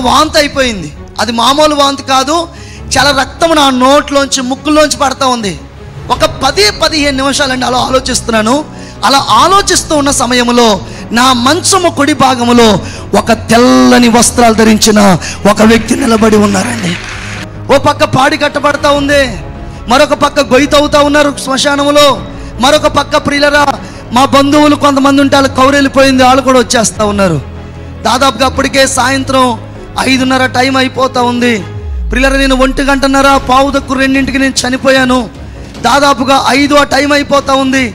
వాంతి అయిపోయింది. అది మామూలు వాంతి కాదు, చాలా రక్తం నా నోట్లోంచి ముక్కులోంచి పడతా ఉంది. ఒక 10-15 నిమిషాలండి అలా ఆలోచిస్తున్నాను. అలా ఆలోచిస్తూ ఉన్న సమయంలో నా మంచము కుడి భాగములో ఒక తెల్లని వస్త్రాలు ధరించిన ఒక వ్యక్తి నిలబడి ఉన్నారండి. ఓ పక్క పాడి కట్టబడతా ఉంది, మరొక పక్క గొయ్యి తవ్వుతా ఉన్నారు శ్మశానములో. మరొక పక్క ప్రియులరా, మా బంధువులు కొంతమంది ఉంటే వాళ్ళు కౌరెళ్ళిపోయింది, వాళ్ళు కూడా వచ్చేస్తూ ఉన్నారు. దాదాపుగా అప్పటికే సాయంత్రం 5:30 టైం అయిపోతూ ఉంది. ప్రియులరా, నేను 1:30 1:45 నేను చనిపోయాను. దాదాపుగా 5 ఆ టైం అయిపోతూ ఉంది.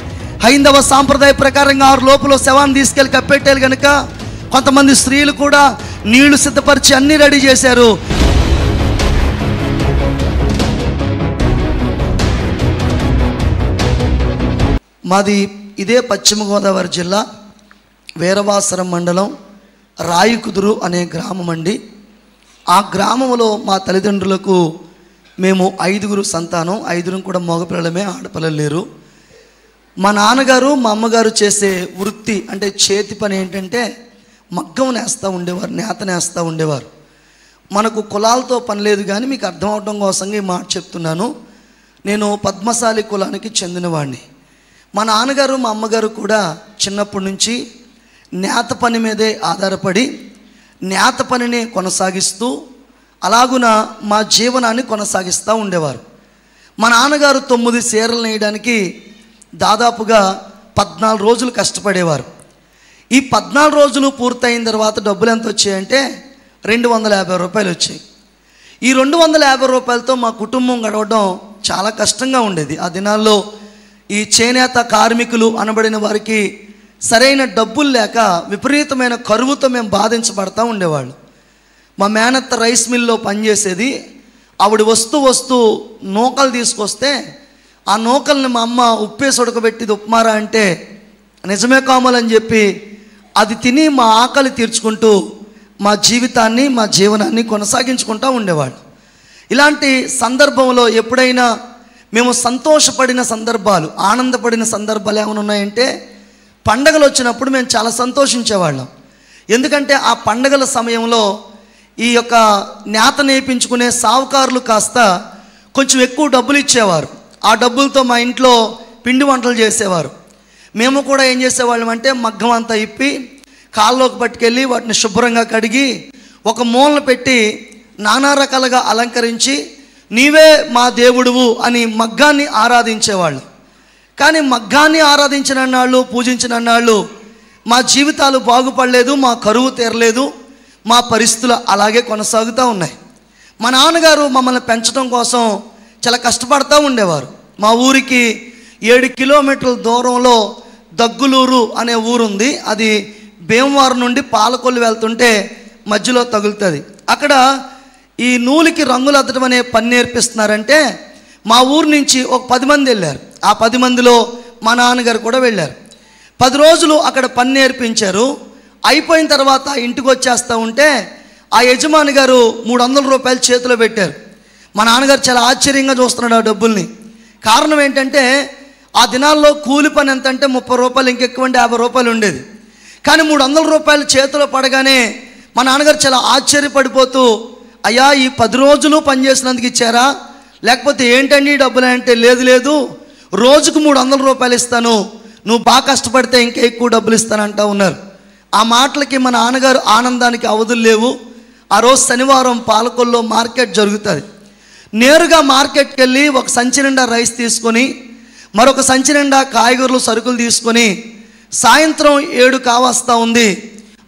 హైందవ సాంప్రదాయ ప్రకారంగా 6 లోపల శవాన్ని తీసుకెళ్ళి కప్పెట్టాలి కనుక కొంతమంది స్త్రీలు కూడా నీళ్లు సిద్ధపరిచి అన్నీ రెడీ చేశారు. మాది ఇదే పశ్చిమ గోదావరి జిల్లా వీరవాసరం మండలం రాయికుదురు అనే గ్రామం అండి. ఆ గ్రామంలో మా తల్లిదండ్రులకు మేము 5గురు సంతానం, 5 కూడా మగపిల్లలమే, ఆడపిల్లలు లేరు. మా నాన్నగారు మా అమ్మగారు చేసే వృత్తి అంటే చేతి పని ఏంటంటే మగ్గం నేస్తూ ఉండేవారు, నేత నేస్తూ ఉండేవారు. మనకు కులాలతో పని లేదు, కానీ మీకు అర్థం అవడం కోసంగా ఈ మాట చెప్తున్నాను. నేను పద్మశాలి కులానికి చెందినవాడిని. మా నాన్నగారు మా అమ్మగారు కూడా చిన్నప్పటి నుంచి నేత పని మీదే ఆధారపడి నేత పనిని కొనసాగిస్తూ అలాగున మా జీవనాన్ని కొనసాగిస్తూ ఉండేవారు. మా నాన్నగారు 9 చీరలు నేయడానికి దాదాపుగా 14 రోజులు కష్టపడేవారు. ఈ 14 రోజులు పూర్తయిన తర్వాత డబ్బులు ఎంత వచ్చాయంటే 250 రూపాయలు వచ్చాయి. ఈ 250 రూపాయలతో మా కుటుంబం గడవడం చాలా కష్టంగా ఉండేది. ఆ దినాల్లో ఈ చేనేత కార్మికులు అనబడిన వారికి సరైన డబ్బులు లేక విపరీతమైన కరువుతో మేము బాధించబడతా ఉండేవాళ్ళు. మా మేనత్త రైస్ మిల్లో పనిచేసేది. ఆవిడ వస్తూ నూకలు తీసుకొస్తే ఆ నూకల్ని మా అమ్మ ఉప్పేసి ఉడకబెట్టి ఉప్మారా అంటే నిజమే కావాలని చెప్పి అది తిని మా ఆకలి తీర్చుకుంటూ మా జీవితాన్ని మా జీవనాన్ని కొనసాగించుకుంటూ ఉండేవాళ్ళు. ఇలాంటి సందర్భంలో ఎప్పుడైనా మేము సంతోషపడిన సందర్భాలు, ఆనందపడిన సందర్భాలు ఏమైనా ఉన్నాయంటే పండగలు వచ్చినప్పుడు మేము చాలా సంతోషించేవాళ్ళం. ఎందుకంటే ఆ పండగల సమయంలో ఈ యొక్క నేత నేర్పించుకునే సావుకారులు కాస్త కొంచెం ఎక్కువ డబ్బులు ఇచ్చేవారు. ఆ డబ్బులతో మా ఇంట్లో పిండి వంటలు చేసేవారు. మేము కూడా ఏం చేసేవాళ్ళం అంటే మగ్గం అంతా ఇప్పి కాళ్ళలోకి పట్టుకెళ్ళి వాటిని శుభ్రంగా కడిగి ఒక మూలన పెట్టి నానా రకాలుగా అలంకరించి నీవే మా దేవుడువు అని మగ్గాన్ని ఆరాధించేవాళ్ళు. కానీ మగ్గాన్ని ఆరాధించిన నాళ్ళు, పూజించిన నాళ్ళు మా జీవితాలు బాగుపడలేదు, మా కరువు తీరలేదు, మా పరిస్థితులు అలాగే కొనసాగుతూ ఉన్నాయి. మా నాన్నగారు మమ్మల్ని పెంచడం కోసం చాలా కష్టపడుతూ ఉండేవారు. మా ఊరికి 7 కిలోమీటర్ల దూరంలో దగ్గులూరు అనే ఊరుంది. అది భీమవరం నుండి పాలకొల్లు వెళ్తుంటే మధ్యలో తగులుతుంది. అక్కడ ఈ నూలుకి రంగులు అద్దడం అనే పని నేర్పిస్తున్నారంటే మా ఊరు నుంచి ఒక 10 మంది వెళ్ళారు. ఆ 10 మందిలో మా నాన్నగారు కూడా వెళ్ళారు. 10 రోజులు అక్కడ పని నేర్పించారు. అయిపోయిన తర్వాత ఇంటికి వచ్చేస్తూ ఉంటే ఆ యజమాని గారు 300 రూపాయలు చేతిలో పెట్టారు. మా నాన్నగారు చాలా ఆశ్చర్యంగా చూస్తున్నాడు ఆ డబ్బుల్ని. కారణం ఏంటంటే ఆ దినాల్లో కూలి పని ఎంత అంటే 30 రూపాయలు, ఇంకెక్కువ అంటే 50 రూపాయలు ఉండేది. కానీ 300 రూపాయలు చేతిలో పడగానే మా నాన్నగారు చాలా ఆశ్చర్యపడిపోతూ, అయ్యా ఈ 10 రోజులు పనిచేసినందుకు ఇచ్చారా, లేకపోతే ఏంటండి డబ్బులు అంటే, లేదు రోజుకు 300 రూపాయలు ఇస్తాను, నువ్వు బాగా కష్టపడితే ఇంకా ఎక్కువ డబ్బులు ఇస్తానంటా ఉన్నారు. ఆ మాటలకి మా నాన్నగారు ఆనందానికి అవధులు లేవు. ఆ రోజు శనివారం పాలకొల్లో మార్కెట్ జరుగుతుంది. నేరుగా మార్కెట్కి వెళ్ళి ఒక సంచి నిండా రైస్ తీసుకొని మరొక సంచి నిండా కాయగూరలు సరుకులు తీసుకొని సాయంత్రం 7 కావస్తా ఉంది.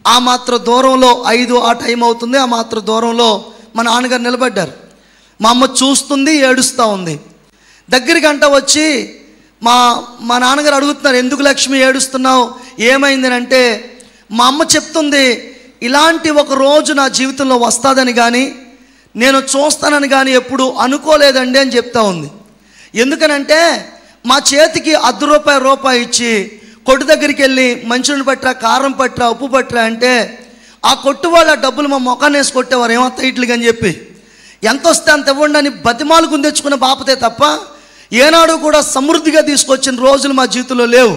ఆ మాత్రం దూరంలో 5 ఆ టైం అవుతుంది. ఆ మాత్రం దూరంలో మా నాన్నగారు నిలబడ్డారు. మా అమ్మ చూస్తుంది, ఏడుస్తూ ఉంది. దగ్గరికి గంట వచ్చి మా నాన్నగారు అడుగుతున్నారు, ఎందుకు లక్ష్మి ఏడుస్తున్నావు, ఏమైందని అంటే మా అమ్మ చెప్తుంది, ఇలాంటి ఒక రోజు నా జీవితంలో వస్తుందని కానీ నేను చూస్తానని కానీ ఎప్పుడు అనుకోలేదండి అని చెప్తా ఉంది. ఎందుకనంటే మా చేతికి ₹10 ఇచ్చి కొట్టు దగ్గరికి వెళ్ళి మంచినీళ్ళు పట్టరా, కారం పట్టరా, ఉప్పు పట్టరా అంటే ఆ కొట్టు వాళ్ళ డబ్బులు మా మొఖాన్ని వేసి కొట్టేవారు, ఏమత్తా ఇట్లుగా అని చెప్పి. ఎంత వస్తే అంత ఇవ్వండి అని బతిమాలకు తెచ్చుకున్న బాపతే తప్ప ఏనాడు కూడా సమృద్ధిగా తీసుకొచ్చిన రోజులు మా జీవితంలో లేవు.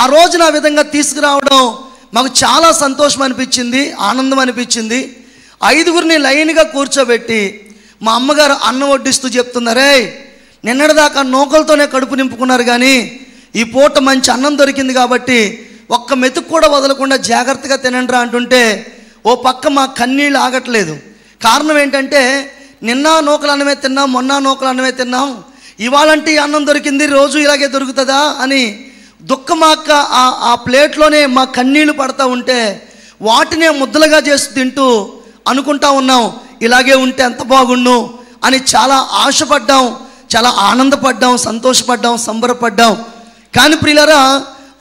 ఆ రోజున ఆ విధంగా తీసుకురావడం మాకు చాలా సంతోషం అనిపించింది, ఆనందం అనిపించింది. 5గురిని లైన్గా కూర్చోబెట్టి మా అమ్మగారు అన్నం వడ్డిస్తూ చెప్తున్నారే, నిన్నటిదాకా నూకలతోనే కడుపు నింపుకున్నారు, కానీ ఈ పూట మంచి అన్నం దొరికింది కాబట్టి ఒక్క మెతుకు కూడా వదలకుండా జాగ్రత్తగా తినండిరా అంటుంటే ఓ పక్క మా కన్నీళ్ళు ఆగట్లేదు. కారణం ఏంటంటే నిన్న నూకలు అన్నమే తిన్నాం, మొన్న నూకలు అన్నమే తిన్నాం, ఇవాళంటే అన్నం దొరికింది, రోజు ఇలాగే దొరుకుతుందా అని దుఃఖం ఆ ప్లేట్లోనే మా కన్నీళ్లు పడతా ఉంటే వాటినే ముద్దలుగా చేసి తింటూ అనుకుంటా ఉన్నాం, ఇలాగే ఉంటే ఎంత బాగుండు అని చాలా ఆశపడ్డాం, చాలా ఆనందపడ్డాం, సంతోషపడ్డాం, సంబరపడ్డాం. కానీ ప్రియులారా,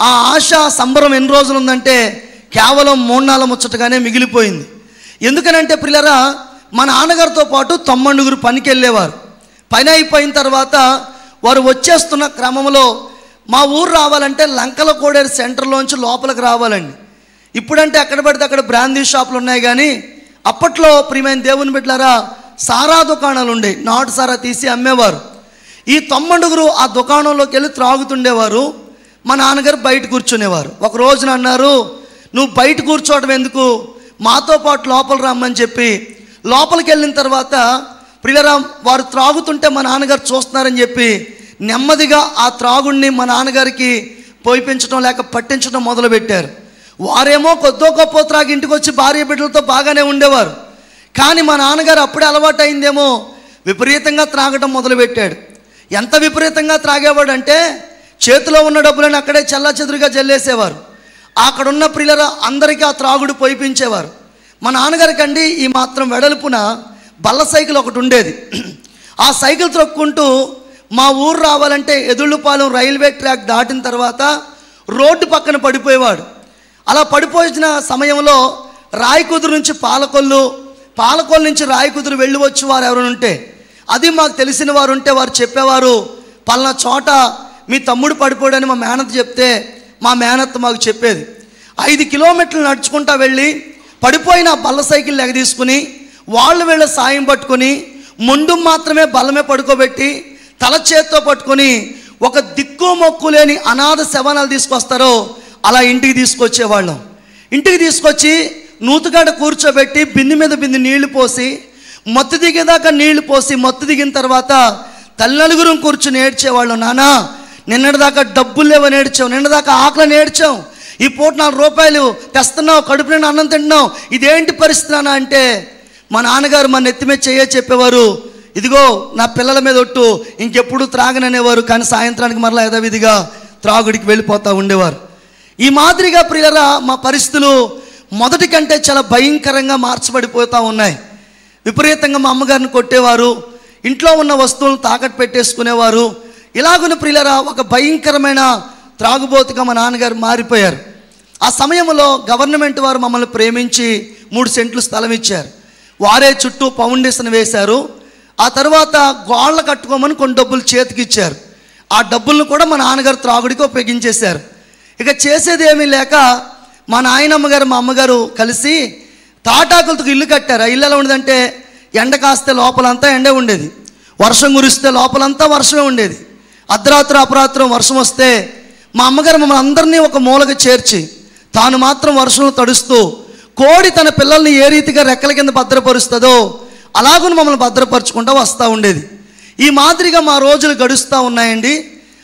ఆ ఆశ సంబరం ఎన్ని రోజులు ఉందంటే కేవలం 3 నాళ్ళ ముచ్చటగానే మిగిలిపోయింది. ఎందుకనంటే ప్రియులారా, మా నాన్నగారితో పాటు 9 పనికి వెళ్ళేవారు. పని అయిపోయిన తర్వాత వారు వచ్చేస్తున్న క్రమంలో మా ఊరు రావాలంటే లంకల కోడేరు సెంటర్లోంచి లోపలికి రావాలండి. ఇప్పుడంటే ఎక్కడ పడితే అక్కడ బ్రాందీ షాపులు ఉన్నాయి, కానీ అప్పట్లో ప్రియమైన దేవుని బిడ్డలారా సారా దుకాణాలు ఉండేవి, నాటు సారా తీసి అమ్మేవారు. ఈ 9 ఆ దుకాణంలోకి వెళ్ళి త్రాగుతుండేవారు. మా నాన్నగారు బయట కూర్చునేవారు. ఒక రోజున అన్నారు, నువ్వు బయట కూర్చోవడం ఎందుకు, మాతో పాటు లోపల రమ్మని చెప్పి లోపలికి వెళ్ళిన తర్వాత ప్రియులారా వారు త్రాగుతుంటే మా నాన్నగారు చూస్తున్నారని చెప్పి నెమ్మదిగా ఆ త్రాగుడిని మా నాన్నగారికి పోయిపించడం లేక పట్టించడం మొదలుపెట్టారు. వారేమో కొద్దో గొప్ప త్రాగి ఇంటికి వచ్చి భార్య బిడ్డలతో బాగానే ఉండేవారు. కానీ మా నాన్నగారు అప్పుడే అలవాటు అయిందేమో విపరీతంగా త్రాగటం మొదలుపెట్టాడు. ఎంత విపరీతంగా త్రాగేవాడు అంటే చేతిలో ఉన్న డబ్బులను అక్కడే చెల్లాచెదురుగా జల్లేసేవారు. అక్కడున్న ప్రియుల అందరికీ ఆ త్రాగుడు పోయిపించేవారు. మా నాన్నగారికి అండి ఈ మాత్రం వెడల్పున బల్ల సైకిల్ ఒకటి ఉండేది. ఆ సైకిల్ త్రొక్కుంటూ మా ఊరు రావాలంటే ఎదుళ్ళపాలెం రైల్వే ట్రాక్ దాటిన తర్వాత రోడ్డు పక్కన పడిపోయేవాడు. అలా పడిపోయిన సమయంలో రాయకుదురు నుంచి పాలకొల్లు నుంచి రాయకుదురు వెళ్ళి వచ్చి వారు ఎవరైనా ఉంటే, అది మాకు తెలిసిన వారు ఉంటే వారు చెప్పేవారు, పలానా చోట మీ తమ్ముడు పడిపోయాడని మా మేనత్త చెప్తే మా మేనత్త మాకు చెప్పేది. 5 కిలోమీటర్లు నడుచుకుంటా వెళ్ళి పడిపోయిన బల్ల సైకిల్ ఎగదీసుకుని వాళ్ళు వీళ్ళ సాయం పట్టుకొని ముందు మాత్రమే బల్లమే పడుకోబెట్టి తల చేత్తో పట్టుకొని ఒక దిక్కు మొక్కు లేని అనాథ శవనాలు తీసుకొస్తారో అలా ఇంటికి తీసుకొచ్చేవాళ్ళం. ఇంటికి తీసుకొచ్చి నూతుగాడ కూర్చోబెట్టి బింది మీద బింది నీళ్లు పోసి మత్తు దిగేదాకా నీళ్లు పోసి మత్తు దిగిన తర్వాత తల్లినలుగురం కూర్చుని ఏడ్చేవాళ్ళం. నానా నిన్నటిదాకా డబ్బులు లేవని ఏడ్చావు, నిన్నదాకా ఆకలిని ఏడ్చావు, ఈ పూట 4 రూపాయలు తెస్తున్నావు, కడుపు నిండా అన్నం తింటున్నావు, ఇదేంటి పరిస్థితి నాన్న అంటే మా నాన్నగారు మా నెత్తి మీద చెప్పేవారు, ఇదిగో నా పిల్లల మీద ఒట్టు ఇంకెప్పుడు త్రాగననేవారు. కానీ సాయంత్రానికి మరలా యథావిధిగా త్రాగుడికి వెళ్ళిపోతూ ఉండేవారు. ఈ మాదిరిగా ప్రియులరా మా పరిస్థితులు మొదటి కంటే చాలా భయంకరంగా మార్చబడిపోతూ ఉన్నాయి. విపరీతంగా మా అమ్మగారిని కొట్టేవారు, ఇంట్లో ఉన్న వస్తువులను తాకట్టు పెట్టేసుకునేవారు. ఇలాగున ప్రియులరా ఒక భయంకరమైన త్రాగుబోతుగా మా నాన్నగారు మారిపోయారు. ఆ సమయంలో గవర్నమెంట్ వారు మమ్మల్ని ప్రేమించి 3 సెంట్లు స్థలం ఇచ్చారు. వారే చుట్టూ ఫౌండేషన్ వేశారు. ఆ తర్వాత గోళ్ళ కట్టుకోమని కొన్ని డబ్బులు చేతికి ఇచ్చారు. ఆ డబ్బులను కూడా మా నాన్నగారు త్రాగుడికి ఉపయోగించేశారు. ఇక చేసేది ఏమీ లేక మా నాయనమ్మ గారు మా అమ్మగారు కలిసి తాటాకులతో ఇల్లు కట్టారు. ఆ ఇల్లు ఎలా ఉండదంటే ఎండ కాస్తే లోపలంతా ఎండే ఉండేది, వర్షం కురిస్తే లోపలంతా వర్షమే ఉండేది. అర్ధరాత్రి అపరాత్రం వర్షం వస్తే మా అమ్మగారు మమ్మల్ని అందరినీ ఒక మూలకి చేర్చి తాను మాత్రం వర్షంలో తడుస్తూ కోడి తన పిల్లల్ని ఏ రీతిగా రెక్కల కింద భద్రపరుస్తుందో అలాగూ మమ్మల్ని భద్రపరుచుకుంటూ వస్తూ ఉండేది. ఈ మాదిరిగా మా రోజులు గడుస్తూ ఉన్నాయండి.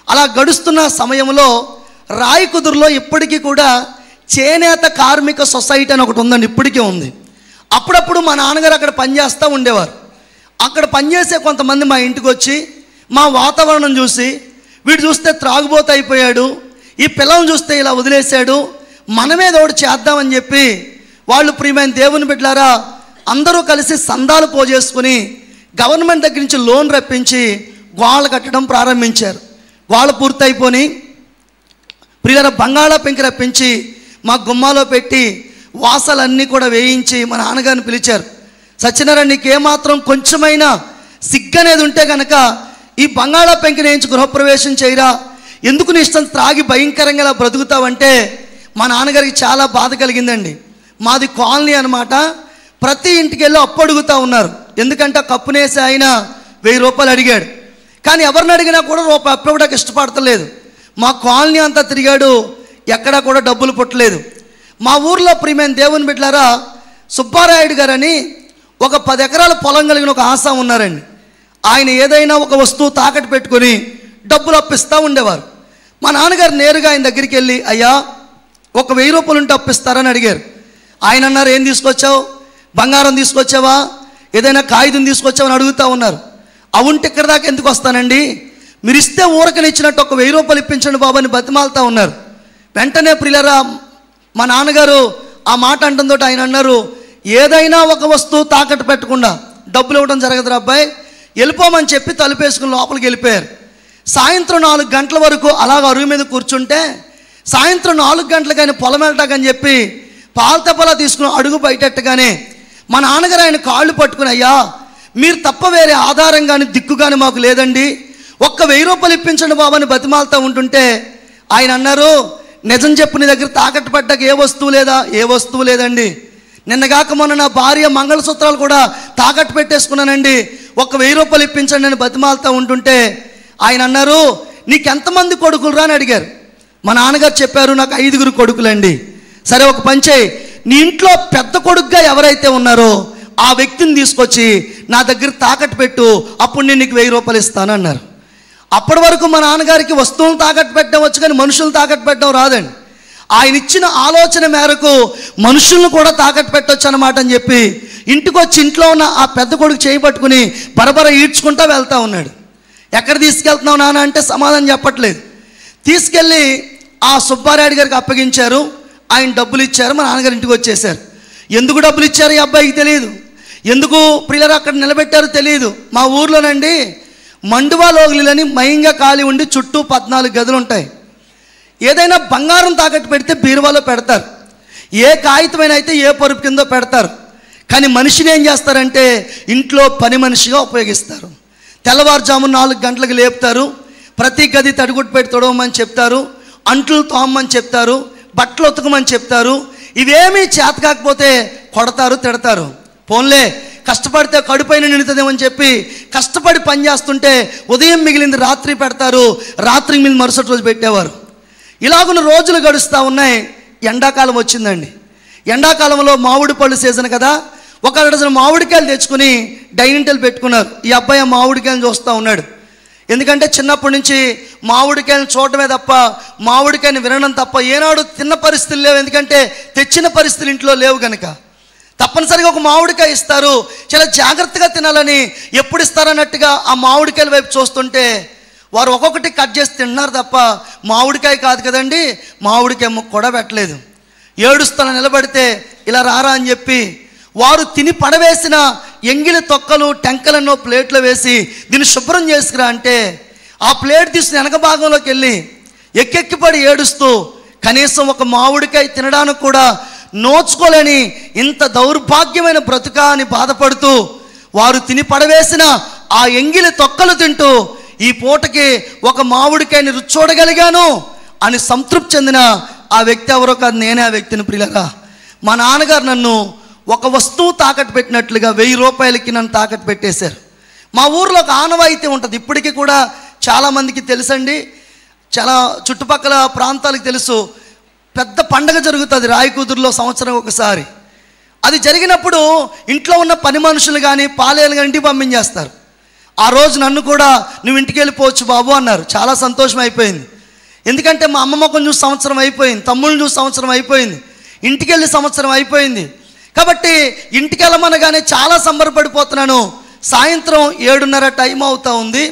అలా గడుస్తున్న సమయంలో రాయకుదురులో ఇప్పటికీ కూడా చేనేత కార్మిక సొసైటీ అని ఒకటి ఉందండి, ఇప్పటికీ ఉంది. అప్పుడప్పుడు మా నాన్నగారు అక్కడ పనిచేస్తూ ఉండేవారు. అక్కడ పనిచేసే కొంతమంది మా ఇంటికి వచ్చి మా వాతావరణం చూసి వీడు చూస్తే త్రాగుబోతు అయిపోయాడు, ఈ పిల్లలను చూస్తే ఇలా వదిలేశాడు, మనమేదో ఒకటి చేద్దామని చెప్పి వాళ్ళు ప్రియమైన దేవుని బిడ్డలారా అందరూ కలిసి సందాలు పోజేసుకుని గవర్నమెంట్ దగ్గర నుంచి లోన్ రప్పించి గోళ్ళు కట్టడం ప్రారంభించారు. గోళ్ళు పూర్తయిపోయి ప్రియుల బంగాళా పెంకి రప్పించి మా గుమ్మాలో పెట్టి వాసాలన్నీ కూడా వేయించి మా నాన్నగారిని పిలిచారు. సత్యనారాయణ, నీకేమాత్రం కొంచెమైనా సిగ్గనేది ఉంటే కనుక ఈ బంగాళా పెంకిని వేయించి గృహప్రవేశం చేయరా, ఎందుకు నీ ఇష్టం త్రాగి భయంకరంగా ఇలా బ్రతుకుతావంటే మా నాన్నగారికి చాలా బాధ కలిగిందండి. మాది కాలనీ అనమాట. ప్రతి ఇంటికి వెళ్ళి అప్పు అడుగుతూ ఉన్నారు. ఎందుకంటే ఆ కప్పునేసి ఆయన 1000 రూపాయలు అడిగాడు. కానీ ఎవరిని అడిగినా కూడా రూపాయి అప్పు ఇవ్వడానికి ఇష్టపడతలేదు. మా కాలనీ అంతా తిరిగాడు, ఎక్కడా కూడా డబ్బులు పుట్టలేదు. మా ఊర్లో ప్రియమైన దేవుని బిడ్డలారా సుబ్బారాయుడు గారని ఒక 10 ఎకరాల పొలం కలిగిన ఒక ఆసాం ఉన్నారండి. ఆయన ఏదైనా ఒక వస్తువు తాకట్టు పెట్టుకొని డబ్బులు అప్పిస్తూ ఉండేవారు. మా నాన్నగారు నేరుగా ఆయన దగ్గరికి వెళ్ళి, అయ్యా ఒక 1000 రూపాయలు ఉంటే అప్పిస్తారని అడిగారు. ఆయన అన్నారు, ఏం తీసుకొచ్చావు? బంగారం తీసుకొచ్చావా, ఏదైనా కాగితం తీసుకొచ్చావని అడుగుతూ ఉన్నారు. అవుంటే ఇక్కడ దాకా ఎందుకు వస్తానండి, మీరు ఇస్తే ఊరకనిచ్చినట్టు ఒక 1000 రూపాయలు ఇప్పించండి బాబు అని బతిమాలుతూ ఉన్నారు. వెంటనే ప్రియులరా మా నాన్నగారు ఆ మాట అంటుందో ఆయన అన్నారు, ఏదైనా ఒక వస్తువు తాకట్టు పెట్టకుండా డబ్బులు ఇవ్వడం జరగదురా అబ్బాయి, వెళ్ళిపోమని చెప్పి తలుపేసుకుని లోపలికి వెళ్ళిపోయారు. సాయంత్రం 4 గంటల వరకు అలాగ అరుగు మీద కూర్చుంటే సాయంత్రం 4 గంటలకు ఆయన పొలం వెళ్ళటాకని చెప్పి పాలతపలా తీసుకుని అడుగు బయటెట్టగానే మా నాన్నగారు ఆయన కాళ్ళు పట్టుకుని, అయ్యా మీరు తప్ప వేరే ఆధారం కానీ దిక్కు కానీ మాకు లేదండి, ఒక్క 1000 రూపాయలు ఇప్పించండి బాబు అని బతిమాలుతూ ఉంటుంటే ఆయన అన్నారు, నిజం చెప్పు, నీ దగ్గర తాకట్టు పడ్డాక ఏ వస్తువు లేదా? ఏ వస్తువు లేదండి. నిన్నగాక మొన్న నా భార్య మంగళసూత్రాలు కూడా తాకట్టు పెట్టేసుకున్నానండి, ఒక్క 1000 రూపాయలు ఇప్పించండి అని బతిమాలుతూ ఉంటుంటే ఆయన అన్నారు, నీకెంతమంది కొడుకులు అని అడిగారు. మా నాన్నగారు చెప్పారు, నాకు 5 కొడుకులండి. సరే ఒక పని చేయి, నీ ఇంట్లో పెద్ద కొడుకుగా ఎవరైతే ఉన్నారో ఆ వ్యక్తిని తీసుకొచ్చి నా దగ్గర తాకట్టు పెట్టు, అప్పుడు నేను నీకు 1000 రూపాయలు ఇస్తాను అన్నారు. అప్పటి వరకు మా నాన్నగారికి వస్తువులను తాకట్టు పెట్టడం వచ్చు కానీ మనుషులను తాకట్టు పెట్టడం రాదండి. ఆయన ఇచ్చిన ఆలోచన మేరకు మనుషులను కూడా తాకట్టు పెట్టవచ్చు అన్నమాట అని చెప్పి ఇంటికి వచ్చి ఇంట్లో ఉన్న ఆ పెద్ద కొడుకు చేయి పట్టుకుని బరబర ఈడ్చుకుంటూ వెళ్తూ ఉన్నాడు. ఎక్కడ తీసుకెళ్తున్నావు నాన్న అంటే సమాధానం చెప్పట్లేదు. తీసుకెళ్ళి ఆ సుబ్బారాయుడు గారికి అప్పగించారు. ఆయన డబ్బులు ఇచ్చారు. మా నాన్నగారు ఇంటికి వచ్చేసారు. ఎందుకు డబ్బులు ఇచ్చారు ఈ అబ్బాయికి తెలియదు, ఎందుకు ప్రియులరు అక్కడ నిలబెట్టారో తెలియదు. మా ఊర్లోనండి మండువా లోగిలని మయంగా ఖాళీ ఉండి చుట్టూ 14 గదులు ఉంటాయి. ఏదైనా బంగారం తాకట్టు పెడితే బీరువాలో పెడతారు, ఏ కాగితమైన అయితే ఏ పరుపు కిందో పెడతారు. కానీ మనిషిని ఏం చేస్తారంటే ఇంట్లో పని మనిషిగా ఉపయోగిస్తారు. తెల్లవారుజామున 4 గంటలకు లేపుతారు, ప్రతి గది తడిగుట్టు పెట్టి తొడవమని చెప్తారు, అంట్లు తోమని చెప్తారు, బట్టలు ఉతకమని చెప్తారు. ఇవేమీ చేత కాకపోతే కొడతారు, తిడతారు. పోన్లే కష్టపడితే కడుపైన నిండుతుందేమని చెప్పి కష్టపడి పని చేస్తుంటే ఉదయం మిగిలింది రాత్రి పెడతారు, రాత్రి మిగిలింది మరుసటి రోజు పెట్టేవారు. ఇలాగున్న రోజులు గడుస్తూ ఉన్నాయి. ఎండాకాలం వచ్చిందండి. ఎండాకాలంలో మామిడి పళ్ళు సీజన్ కదా, ఒక 2 డజన్ మామిడికాయలు తెచ్చుకుని డైనింగ్ టేబుల్ పెట్టుకున్నారు. ఈ అబ్బాయి మామిడికాయలు చూస్తూ ఉన్నాడు. ఎందుకంటే చిన్నప్పటి నుంచి మామిడికాయలను చూడటమే తప్ప మామిడికాయని వినడం తప్ప ఏనాడు తిన్న పరిస్థితులు లేవు. ఎందుకంటే తెచ్చిన పరిస్థితులు ఇంట్లో లేవు కనుక తప్పనిసరిగా ఒక మామిడికాయ ఇస్తారు, చాలా జాగ్రత్తగా తినాలని. ఎప్పుడు ఇస్తారన్నట్టుగా ఆ మామిడికాయల వైపు చూస్తుంటే వారు ఒక్కొక్కటి కట్ చేసి తిన్నారు తప్ప మామిడికాయ కాదు కదండి, మామిడికాయ ముక్క కూడా పెట్టలేదు. ఏడుస్తాను నిలబడితే ఇలా రారా అని చెప్పి వారు తిని పడవేసిన ఎంగిలి తొక్కలు టెంకలన్నో ప్లేట్లో వేసి దీన్ని శుభ్రం చేసుకురా అంటే ఆ ప్లేట్ తీసుకుని వెనక భాగంలోకి వెళ్ళి ఎక్కెక్కిపడి ఏడుస్తూ కనీసం ఒక మామిడికాయ తినడానికి కూడా నోచుకోలేని ఇంత దౌర్భాగ్యమైన బ్రతుక అని బాధపడుతూ వారు తిని పడవేసిన ఆ ఎంగిలి తొక్కలు తింటూ ఈ పూటకి ఒక మామిడికాయని రుచి చూడగలిగాను అని సంతృప్తి చెందిన ఆ వ్యక్తి ఎవరో కాదు, నేనే ఆ వ్యక్తిని. ప్రియులరా, మా నాన్నగారు నన్ను ఒక వస్తువు తాకట్టు పెట్టినట్లుగా 1000 రూపాయలకి నన్ను తాకట్టు పెట్టేశారు. మా ఊర్లో ఒక ఆనవాయితీ ఉంటుంది, ఇప్పటికీ కూడా చాలామందికి తెలుసండి, చాలా చుట్టుపక్కల ప్రాంతాలకు తెలుసు. పెద్ద పండగ జరుగుతుంది రాయకూతురులో సంవత్సరం ఒకసారి. అది జరిగినప్పుడు ఇంట్లో ఉన్న పని మనుషులు కానీ పాలేలు కానీ ఇంటికి పంపించేస్తారు. ఆ రోజు నన్ను కూడా నువ్వు ఇంటికి వెళ్ళిపోవచ్చు బాబు అన్నారు. చాలా సంతోషం అయిపోయింది. ఎందుకంటే మా అమ్మ మొక్కను చూసి సంవత్సరం అయిపోయింది, తమ్ముళ్ళని చూసి సంవత్సరం అయిపోయింది, ఇంటికి వెళ్ళి సంవత్సరం అయిపోయింది. కాబట్టి ఇంటికి వెళ్ళమనగానే చాలా సంబరపడిపోతున్నాను. సాయంత్రం 7:30 టైం అవుతా ఉంది.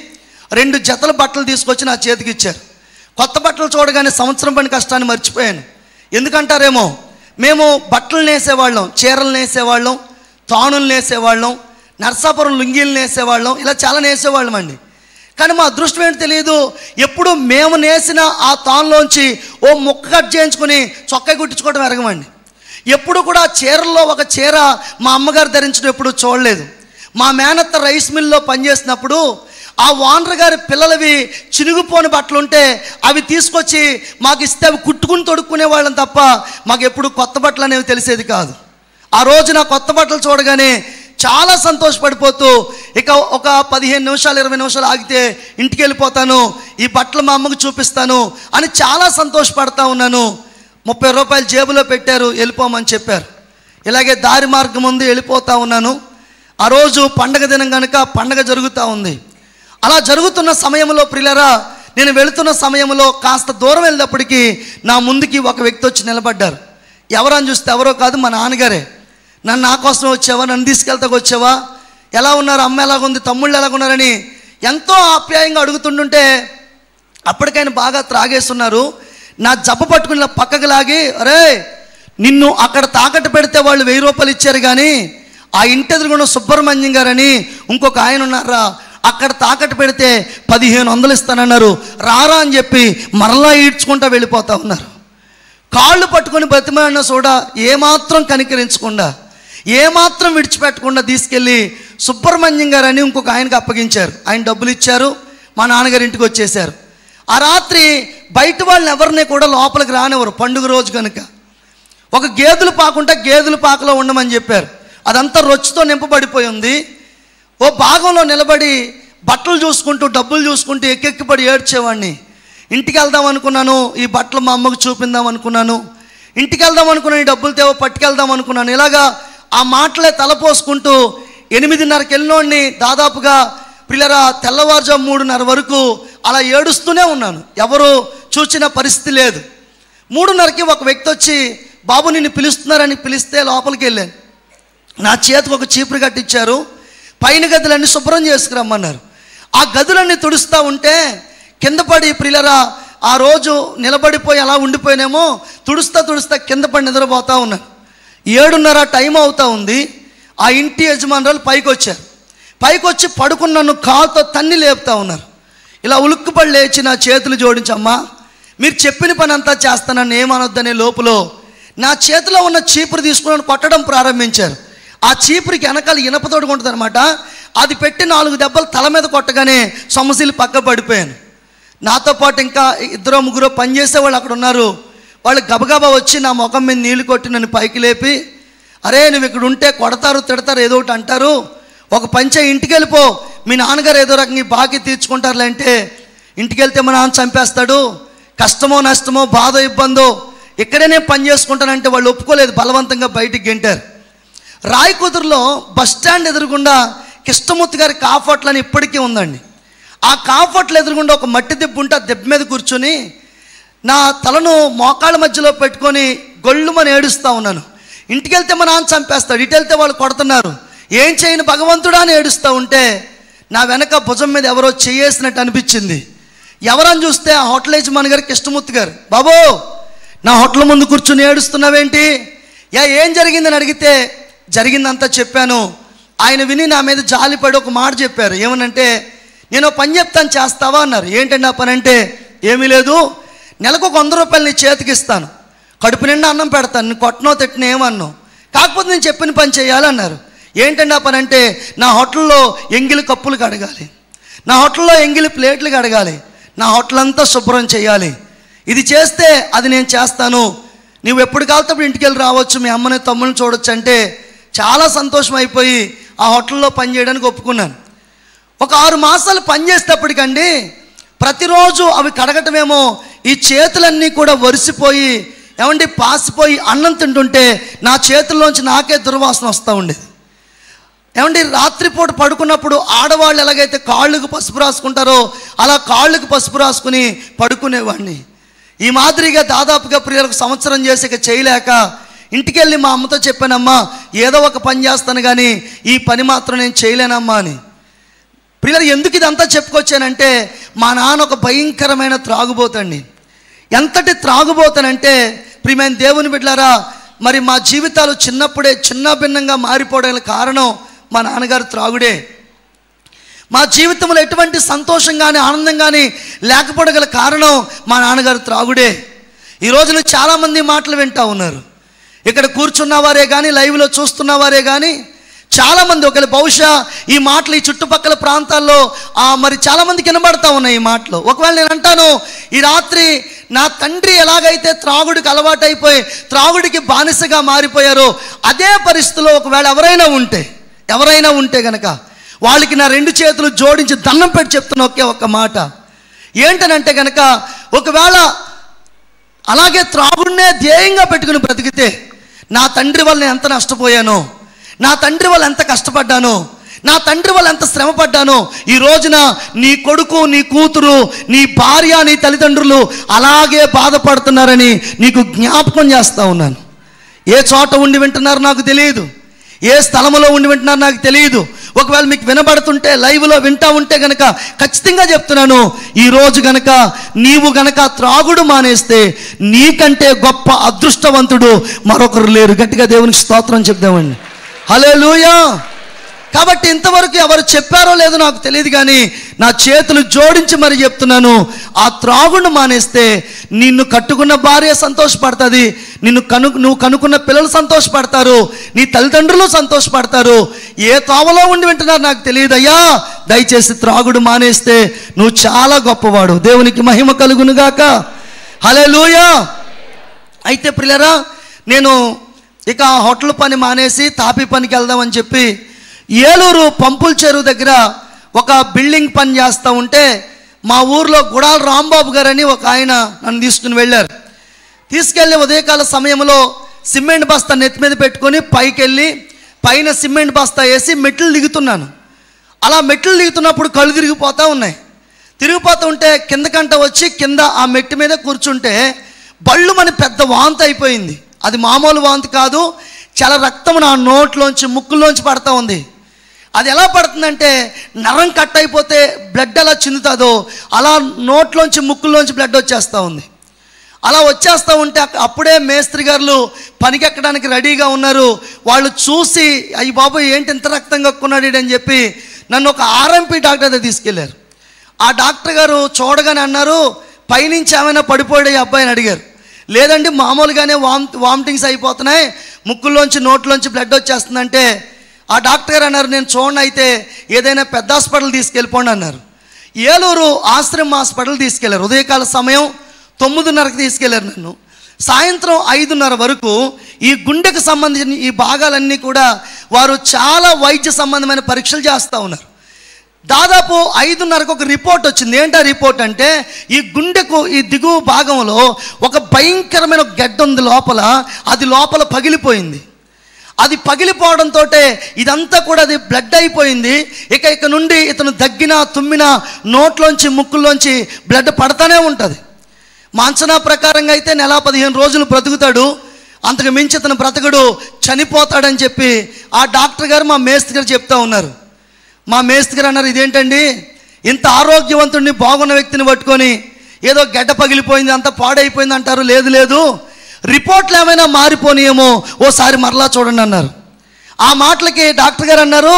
2 జతల బట్టలు తీసుకొచ్చి నా చేతికి ఇచ్చారు. కొత్త బట్టలు చూడగానే సంవత్సరం పని కష్టాన్ని మర్చిపోయాను. ఎందుకంటారేమో, మేము బట్టలు నేసేవాళ్ళం, చీరలు నేసేవాళ్ళం, తాణులు నేసేవాళ్ళం, నర్సాపురం లుంగీలు నేసేవాళ్ళం, ఇలా చాలా నేసేవాళ్ళం అండి. కానీ మా అదృష్టం ఏంటి తెలియదు, ఎప్పుడు మేము నేసిన ఆ తాన్లోంచి ఓ ముక్క కట్ చేయించుకొని చొక్కా కుట్టించుకోవడం ఎరగమండి. ఎప్పుడు కూడా చీరల్లో ఒక చీర మా అమ్మగారు ధరించడం ఎప్పుడు చూడలేదు. మా మేనత్త రైస్ మిల్లో పనిచేసినప్పుడు ఆ ఓనర్ గారి పిల్లలవి చినిగిపోని బట్టలు ఉంటే అవి తీసుకొచ్చి మాకు ఇస్తే అవి కుట్టుకుని తొడుక్కునే వాళ్ళం తప్ప మాకు ఎప్పుడు కొత్త బట్టలు అనేవి తెలిసేది కాదు. ఆ రోజు నా కొత్త బట్టలు చూడగానే చాలా సంతోషపడిపోతూ ఇక ఒక 15 నిమిషాలు 20 నిమిషాలు ఆగితే ఇంటికి వెళ్ళిపోతాను, ఈ బట్టలు మా అమ్మకు చూపిస్తాను అని చాలా సంతోషపడతా ఉన్నాను. 30 రూపాయలు జేబులో పెట్టారు, వెళ్ళిపోమని చెప్పారు. ఇలాగే దారి మార్గం ముందు వెళ్ళిపోతా ఉన్నాను. ఆ రోజు పండగ దినం కనుక పండగ జరుగుతూ ఉంది. అలా జరుగుతున్న సమయంలో ప్రియులారా, నేను వెళుతున్న సమయంలో కాస్త దూరం వెళ్ళేటప్పటికీ నా ముందుకి ఒక వ్యక్తి వచ్చి నిలబడ్డారు. ఎవరని చూస్తే ఎవరో కాదు, మా నాన్నగారే. నా కోసం వచ్చావా, నన్ను తీసుకెళ్తాకు వచ్చావా, ఎలా ఉన్నారు, అమ్మ ఎలాగుంది, తమ్ముళ్ళు ఎలాగున్నారని ఎంతో ఆప్యాయంగా అడుగుతుంటుంటే అప్పటికైనా బాగా త్రాగేస్తున్నారు. నా జబ్బ పట్టుకుని పక్కకు లాగి, అరే నిన్ను అక్కడ తాకట్టు పెడితే వాళ్ళు 1000 రూపాయలు ఇచ్చారు, కానీ ఆ ఇంటి ఎదురుగున్న సుబ్రహ్మణ్యం గారని ఇంకొక ఆయన ఉన్నారా, అక్కడ తాకట్టు పెడితే 1500 ఇస్తానన్నారు, రారా అని చెప్పి మరలా ఈడ్చుకుంటా వెళ్ళిపోతా ఉన్నారు. కాళ్ళు పట్టుకొని బతిమాడిన కూడా ఏమాత్రం కనికరించకుండా, ఏమాత్రం విడిచిపెట్టకుండా తీసుకెళ్ళి సుబ్రహ్మణ్యం గారని ఇంకొక ఆయనకి అప్పగించారు. ఆయన డబ్బులు ఇచ్చారు, మా నాన్నగారి ఇంటికి వచ్చేసారు. ఆ రాత్రి బయట వాళ్ళని ఎవరిని కూడా లోపలికి రానివ్వరు, పండుగ రోజు కనుక. ఒక గేదెలు పాకుంటే గేదెల పాకలో ఉండమని చెప్పారు. అదంతా రొచ్చుతో నింపబడిపోయి ఉంది. ఓ భాగంలో నిలబడి బట్టలు చూసుకుంటూ డబ్బులు చూసుకుంటూ ఎక్కెక్కిపడి ఏడ్చేవాడిని. ఇంటికి వెళ్దాం అనుకున్నాను, ఈ బట్టలు మా అమ్మకు చూపిందాం అనుకున్నాను, ఇంటికి వెళ్దాం అనుకున్నాను, ఈ డబ్బులు తేవో పట్టుకెళ్దాం అనుకున్నాను. ఇలాగా ఆ మాటలే తలపోసుకుంటూ 8:30కి వెళ్ళినోడిని దాదాపుగా పిల్లరా తెల్లవారుజాము 3:30 వరకు అలా ఏడుస్తూనే ఉన్నాను. ఎవరు చూసిన పరిస్థితి లేదు. 3:30కి ఒక వ్యక్తి వచ్చి, బాబు నిన్ను పిలుస్తున్నారని పిలిస్తే లోపలికి వెళ్ళాను. నా చేతికి ఒక చీపురు కట్టించారు, పైన గదులన్నీ శుభ్రం చేసుకురమ్మన్నారు. ఆ గదులన్నీ తుడుస్తూ ఉంటే కింద పడి ప్రియులరా ఆ రోజు నిలబడిపోయి అలా ఉండిపోయినేమో, తుడుస్తా కింద పడి నిద్రపోతూ ఉన్నాను. 7:30 టైం అవుతూ ఉంది. ఆ ఇంటి యజమానురాలు పైకి వచ్చారు. పైకి వచ్చి పడుకున్న నన్ను కాలుతో తన్ని లేపుతా ఉన్నారు. ఇలా ఉలుక్కుపడి లేచి నా చేతులు జోడించి, అమ్మా మీరు చెప్పిన పని అంతా చేస్తానని ఏమనొద్దనే లోపల నా చేతిలో ఉన్న చీపురు తీసుకుని కొట్టడం ప్రారంభించారు. ఆ చీపురికి వెనకాల ఇనపతోడు ఉంటుంది అనమాట. అది పెట్టి 4 దెబ్బలు తల మీద కొట్టగానే సొమ్మసిల్లి పక్క పడిపోయాను. నాతో పాటు ఇంకా 2-3 పనిచేసే వాళ్ళు అక్కడ ఉన్నారు. వాళ్ళు గబగబా వచ్చి నా ముఖం మీద నీళ్లు కొట్టి నన్ను పైకి లేపి, అరే నువ్వు ఇక్కడ ఉంటే కొడతారు తిడతారు ఏదో ఒకటి అంటారు, ఒక పంచే ఇంటికి వెళ్ళిపో, మీ నాన్నగారు ఏదో రకంగా బాకీ తీర్చుకుంటారులే అంటే, ఇంటికి వెళ్తే మా నాన్న చంపేస్తాడు, కష్టమో నష్టమో బాధో ఇబ్బందో ఇక్కడనే పని చేసుకుంటానంటే వాళ్ళు ఒప్పుకోలేదు, బలవంతంగా బయటికి గెంటారు. రాయకుదురులో బస్టాండ్ ఎదురుగుండా కృష్ణమూర్తి గారి కాఫట్లు అని ఇప్పటికీ ఉందండి. ఆ కాఫట్లు ఎదురుగుండా ఒక మట్టి దెబ్బ ఉంటే ఆ దెబ్బ మీద కూర్చొని నా తలను మోకాళ్ళ మధ్యలో పెట్టుకొని గొళ్ళుమని ఏడుస్తూ ఉన్నాను. ఇంటికి వెళ్తే మా నాన్న చంపేస్తాడు, ఇటు వెళ్తే వాళ్ళు కొడుతున్నారు, ఏం చేయను భగవంతుడా అని ఏడుస్తూ ఉంటే నా వెనక భుజం మీద ఎవరో చేయేసినట్టు అనిపించింది. ఎవరని చూస్తే ఆ హోటల్ యజమాని గారు కృష్ణమూర్తి గారు. బాబు నా హోటల్ ముందు కూర్చుని ఏడుస్తున్నావేంటి, ఏం జరిగిందని అడిగితే జరిగిందంతా చెప్పాను. ఆయన విని నా మీద జాలిపడి ఒక మాట చెప్పారు. ఏమనంటే, నేను పని చెప్తాను చేస్తావా అన్నారు. ఏంటండి ఆ పని అంటే, ఏమీ లేదు, నెలకు 100 రూపాయలు నీ చేతికి ఇస్తాను, కడుపు నిండా అన్నం పెడతాను, నీ కొట్టనో తిట్టిన ఏమన్నో, కాకపోతే నేను చెప్పిన పని చేయాలన్నారు. ఏంటండి ఆ పని అంటే, నా హోటల్లో ఎంగిలి కప్పులు కడగాలి, నా హోటల్లో ఎంగిలి ప్లేట్లు కడగాలి, నా హోటల్ అంతా శుభ్రం చేయాలి, ఇది చేస్తే అది నేను చేస్తాను, నువ్వు ఎప్పుడు కాలుతప్పుడు ఇంటికి వెళ్ళి రావచ్చు, మీ అమ్మని తమ్ముని చూడొచ్చు అంటే చాలా సంతోషం అయిపోయి ఆ హోటల్లో పని చేయడానికి ఒప్పుకున్నాను. ఒక 6 మాసాలు పనిచేసేటప్పటికండి ప్రతిరోజు అవి కడగటమేమో ఈ చేతులన్నీ కూడా వరిసిపోయి ఏమండి పాసిపోయి అన్నం తింటుంటే నా చేతుల్లోంచి నాకే దుర్వాసన వస్తూ ఉండేది. ఏమండి రాత్రిపూట పడుకున్నప్పుడు ఆడవాళ్ళు ఎలాగైతే కాళ్ళకు పసుపు రాసుకుంటారో అలా కాళ్ళకు పసుపు రాసుకుని పడుకునేవాడిని. ఈ మాదిరిగా దాదాపుగా ప్రియులకు సంవత్సరం చేసి ఇక చేయలేక ఇంటికి వెళ్ళి మా అమ్మతో చెప్పానమ్మా, ఏదో ఒక పని చేస్తాను కానీ ఈ పని మాత్రం నేను చేయలేనమ్మా అని. ప్రియులు ఎందుకు ఇదంతా చెప్పుకొచ్చానంటే, మా నాన్న ఒక భయంకరమైన త్రాగుబోతండి. ఎంతటి త్రాగుబోతానంటే ప్రియమైన దేవుని బిడ్డలారా, మరి మా జీవితాలు చిన్నప్పుడే చిన్న భిన్నంగా మారిపోవడానికి కారణం మా నాన్నగారు త్రాగుడే. మా జీవితంలో ఎటువంటి సంతోషం కానీ ఆనందం కానీ లేకపోవడం గల కారణం మా నాన్నగారు త్రాగుడే. ఈ రోజున చాలామంది మాటలు వింటూ ఉన్నారు. ఇక్కడ కూర్చున్న వారే కానీ లైవ్లో చూస్తున్న వారే కానీ చాలామంది ఒకవేళ బహుశా ఈ మాటలు ఈ చుట్టుపక్కల ప్రాంతాల్లో మరి చాలామందికి వినబడతా ఉన్నాయి ఈ మాటలు. ఒకవేళ నేను అంటాను, ఈ రాత్రి నా తండ్రి ఎలాగైతే త్రాగుడికి అలవాటైపోయి త్రాగుడికి బానిసగా మారిపోయారో అదే పరిస్థితిలో ఒకవేళ ఎవరైనా ఉంటే గనక వాళ్ళకి నా 2 చేతులు జోడించి దండం పెట్టి చెప్తున్న ఒకే ఒక్క మాట ఏంటనంటే గనక, ఒకవేళ అలాగే త్రాగుడినే ధ్యేయంగా పెట్టుకుని బ్రతికితే నా తండ్రి వల్ల నేను ఎంత నష్టపోయానో, నా తండ్రి వాళ్ళు ఎంత కష్టపడ్డానో, నా తండ్రి వాళ్ళు ఎంత శ్రమ పడ్డానో, ఈ రోజున నీ కొడుకు, నీ కూతురు, నీ భార్య, నీ తల్లిదండ్రులు అలాగే బాధపడుతున్నారని నీకు జ్ఞాపకం చేస్తూ ఉన్నాను. ఏ చోట ఉండి వింటున్నారో నాకు తెలియదు, ఏ స్థలంలో ఉండి వింటున్నారో నాకు తెలియదు. ఒకవేళ మీకు వినబడుతుంటే, లైవ్లో వింటా ఉంటే గనక ఖచ్చితంగా చెప్తున్నాను, ఈరోజు గనక నీవు గనక త్రాగుడు మానేస్తే నీకంటే గొప్ప అదృష్టవంతుడు మరొకరు లేరు. గట్టిగా దేవునికి స్తోత్రం చెప్దామండి. హల్లెలూయా. కాబట్టి ఇంతవరకు ఎవరు చెప్పారో లేదో నాకు తెలియదు, కానీ నా చేతులు జోడించి మరి చెప్తున్నాను, ఆ త్రాగుడు మానేస్తే నిన్ను కట్టుకున్న భార్య సంతోషపడుతుంది, నువ్వు కనుక్కున్న పిల్లలు సంతోషపడతారు, నీ తల్లిదండ్రులు సంతోషపడతారు. ఏ తోవలో ఉండి వింటున్నారు నాకు తెలియదు. అయ్యా, దయచేసి త్రాగుడు మానేస్తే నువ్వు చాలా గొప్పవాడు. దేవునికి మహిమ కలుగునుగాక. హల్లెలూయా. అయితే ప్రియులారా, నేను ఇక హోటల్ పని మానేసి తాపీ పనికి వెళ్దామని చెప్పి ఏలూరు పంపుల చెరువు దగ్గర ఒక బిల్డింగ్ పని చేస్తూ ఉంటే, మా ఊర్లో గుడాల రాంబాబు గారు అని ఒక ఆయన నన్ను తీసుకుని వెళ్ళారు. తీసుకెళ్ళి ఉదయకాల సమయంలో సిమెంట్ బస్తా నెత్తి మీద పెట్టుకొని పైకి వెళ్ళి పైన సిమెంట్ బస్తా వేసి మెట్లు దిగుతున్నాను. అలా మెట్లు దిగుతున్నప్పుడు కళ్ళు తిరిగిపోతూ ఉన్నాయి. తిరిగిపోతూ ఉంటే కిందకంట వచ్చి కింద ఆ మెట్టు మీద కూర్చుంటే బళ్ళు మన పెద్ద వాంతి అయిపోయింది. అది మామూలు వాంతి కాదు, చాలా రక్తం నా నోట్లోంచి ముక్కుల్లోంచి పడుతూ ఉంది. అది ఎలా పడుతుందంటే, నరం కట్ అయిపోతే బ్లడ్ ఎలా చిందుతుందో అలా నోట్లోంచి ముక్కుల్లోంచి బ్లడ్ వచ్చేస్తూ ఉంది. అలా వచ్చేస్తూ ఉంటే అప్పుడే మేస్త్రి గారు పనికి ఎక్కడానికి రెడీగా ఉన్నారు. వాళ్ళు చూసి, అయ్యి బాబు ఏంటి ఇంత రక్తం కక్కున్నాడు అని చెప్పి నన్ను ఒక ఆర్ఎంపీ డాక్టర్ దగ్గర తీసుకెళ్లారు. ఆ డాక్టర్ గారు చూడగానే అన్నారు, పైనుంచి ఏమైనా పడిపోయాడు ఈ అబ్బాయిని అడిగారు. లేదండి, మామూలుగానే వామిటింగ్స్ అయిపోతున్నాయి, ముక్కుల్లోంచి నోట్లోంచి బ్లడ్ వచ్చేస్తుందంటే ఆ డాక్టర్ గారు అన్నారు, నేను చూడండి అయితే ఏదైనా పెద్ద హాస్పిటల్ తీసుకెళ్ళిపోండి అన్నారు. ఏలూరు ఆశ్రమ హాస్పిటల్ తీసుకెళ్లారు. ఉదయకాల సమయం 9:30కి తీసుకెళ్లారు నన్ను. సాయంత్రం 5:30 వరకు ఈ గుండెకు సంబంధించిన ఈ భాగాలన్నీ కూడా వారు చాలా వైద్య సంబంధమైన పరీక్షలు చేస్తూ ఉన్నారు. దాదాపు 5:30కు ఒక రిపోర్ట్ వచ్చింది. ఏంటా రిపోర్ట్ అంటే, ఈ గుండెకు ఈ దిగువ భాగంలో ఒక భయంకరమైన గడ్డ ఉంది లోపల, అది లోపల పగిలిపోయింది. అది పగిలిపోవడంతో ఇదంతా కూడా అది బ్లడ్ అయిపోయింది. ఇక నుండి ఇతను దగ్గినా తుమ్మినా నోట్లోంచి ముక్కుల్లోంచి బ్లడ్ పడతానే ఉంటుంది. మా అంచనా ప్రకారంగా అయితే 15 రోజులు బ్రతుకుతాడు, అంతకు మించి ఇతను బ్రతకడు, చనిపోతాడని చెప్పి ఆ డాక్టర్ గారు మా మేస్త్రి గారు చెప్తా ఉన్నారు. మా మేస్త్రి గారు అన్నారు, ఇదేంటండి ఇంత ఆరోగ్యవంతుడిని, బాగున్న వ్యక్తిని పట్టుకొని ఏదో గడ్డ పగిలిపోయింది, అంత పాడైపోయింది అంటారు. లేదు లేదు, రిపోర్ట్లు ఏమైనా మారిపోనియేమో, ఓసారి మరలా చూడండి అన్నారు. ఆ మాటలకి డాక్టర్ గారు అన్నారు,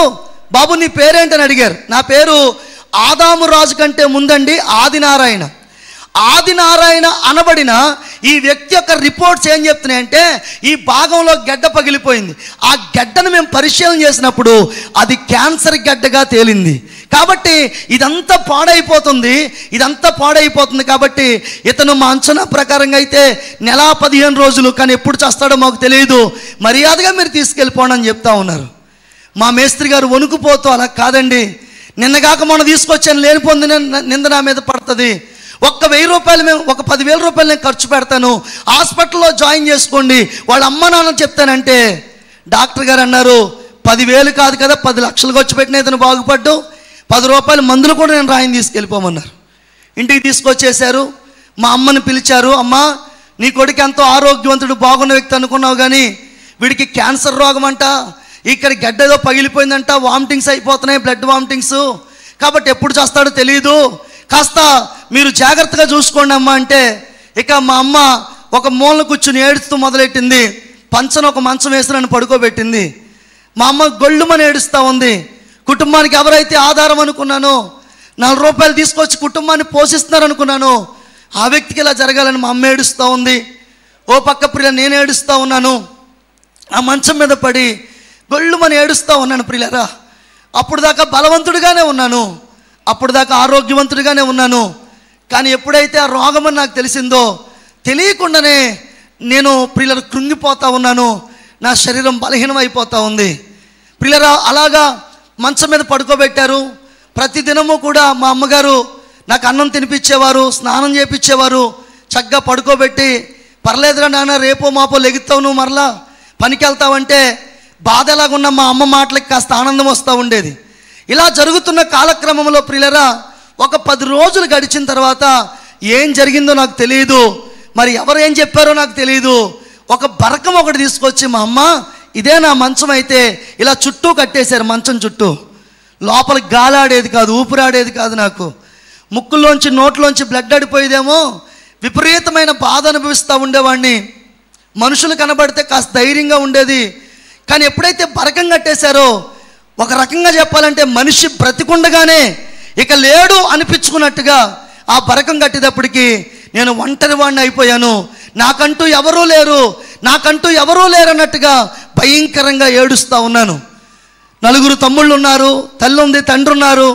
బాబు నీ పేరేంటని అడిగారు. నా పేరు ఆదాము రాజు కంటే ముందండి ఆదినారాయణ. ఆదినారాయణ అనబడిన ఈ వ్యక్తి యొక్క రిపోర్ట్స్ ఏం చెప్తున్నాయంటే, ఈ భాగంలో గడ్డ పగిలిపోయింది. ఆ గడ్డను మేము పరిశీలన చేసినప్పుడు అది క్యాన్సర్ గడ్డగా తేలింది. కాబట్టి ఇదంతా పాడైపోతుంది. కాబట్టి ఇతను మా అంచనా ప్రకారంగా అయితే 15 రోజులు, కానీ ఎప్పుడు చేస్తాడో మాకు తెలియదు, మర్యాదగా మీరు తీసుకెళ్ళిపోండి అని చెప్తా ఉన్నారు. మా మేస్త్రి గారు వణుకుపోతూ, అలా కాదండి, నిన్నగాక మొన్న తీసుకొచ్చాను, లేనిపోంది నింద నా మీద పడుతుంది, ఒక్క 1000 రూపాయలు ఒక 10,000 రూపాయలు నేను ఖర్చు పెడతాను, హాస్పిటల్లో జాయిన్ చేసుకోండి, వాళ్ళ అమ్మ నాన్న చెప్తానంటే డాక్టర్ గారు అన్నారు, 10,000 కాదు కదా, 10 లక్షలు ఖర్చు పెట్టిన ఇతను బాగుపడ్డు, 10 రూపాయల మందులు కూడా నేను రాయిని తీసుకెళ్ళిపోమన్నారు. ఇంటికి తీసుకొచ్చేశారు. మా అమ్మని పిలిచారు, అమ్మ నీ కొడుకు ఎంతో ఆరోగ్యవంతుడు, బాగున్న వ్యక్తి అనుకున్నావు, కానీ వీడికి క్యాన్సర్ రోగం అంట, ఇక్కడ గడ్డ ఏదో పగిలిపోయిందంట, వామిటింగ్స్ అయిపోతున్నాయి, బ్లడ్ వామిటింగ్స్, కాబట్టి ఎప్పుడు చేస్తాడో తెలియదు, కాస్త మీరు జాగ్రత్తగా చూసుకోండి అమ్మ అంటే, ఇక మా అమ్మ ఒక మూలను కూర్చుని ఏడుస్తూ మొదలెట్టింది. పంచను ఒక మంచం వేసి నన్ను పడుకోబెట్టింది. మా అమ్మ గొళ్ళుమని ఏడుస్తూ ఉంది. కుటుంబానికి ఎవరైతే ఆధారం అనుకున్నానో, 4 రూపాయలు తీసుకొచ్చి కుటుంబాన్ని పోషిస్తున్నారు అనుకున్నాను, ఆ వ్యక్తికి ఇలా జరగాలని మా అమ్మ ఏడుస్తూ ఉంది. ఓ పక్క ప్రియుల నేను ఏడుస్తూ ఉన్నాను. ఆ మంచం మీద పడి గొళ్ళుమని ఏడుస్తూ ఉన్నాను. ప్రియులరా, అప్పుడు దాకా బలవంతుడిగానే ఉన్నాను, అప్పుడు దాకా ఆరోగ్యవంతుడిగానే ఉన్నాను, కానీ ఎప్పుడైతే ఆ రోగమని నాకు తెలిసిందో తెలియకుండానే నేను ప్రియులను కృంగిపోతూ ఉన్నాను, నా శరీరం బలహీనం అయిపోతూ ఉంది. ప్రియులరా, అలాగా మంచం మీద పడుకోబెట్టారు. ప్రతిదినము కూడా మా అమ్మగారు నాకు అన్నం తినిపించేవారు, స్నానం చేయించేవారు, చక్కగా పడుకోబెట్టి, పర్లేదురా నాన్న రేపో మాపో లెగుతావు, నువ్వు మరలా పనికి వెళ్తావంటే బాధ ఎలాగున్నా మా అమ్మ మాటలకి కాస్త ఆనందం వస్తూ ఉండేది. ఇలా జరుగుతున్న కాలక్రమంలో ప్రియులరా, ఒక 10 రోజులు గడిచిన తర్వాత ఏం జరిగిందో నాకు తెలియదు, మరి ఎవరు ఏం చెప్పారో నాకు తెలియదు. ఒక బరకం ఒకటి తీసుకొచ్చి, మా అమ్మ ఇదే నా మంచం అయితే ఇలా చుట్టూ కట్టేశారు. మంచం చుట్టూ లోపలికి గాలి ఆడేది కాదు, ఊపిరాడేది కాదు. నాకు ముక్కుల్లోంచి నోట్లోంచి బ్లడ్ అడిపోయేదేమో, విపరీతమైన బాధ అనుభవిస్తూ ఉండేవాడిని. మనుషులు కనబడితే కాస్త ధైర్యంగా ఉండేది. కానీ ఎప్పుడైతే బరకం కట్టేశారో, ఒక రకంగా చెప్పాలంటే మనిషి బ్రతికుండగానే ఇక లేడు అనిపించుకున్నట్టుగా ఆ బరకం కట్టేటప్పటికి నేను ఒంటరి వాడిని అయిపోయాను. నాకంటూ ఎవరూ లేరు అన్నట్టుగా భయంకరంగా ఏడుస్తూ ఉన్నాను. 4 తమ్ముళ్ళు ఉన్నారు, తల్లి ఉంది, తండ్రి ఉన్నారు,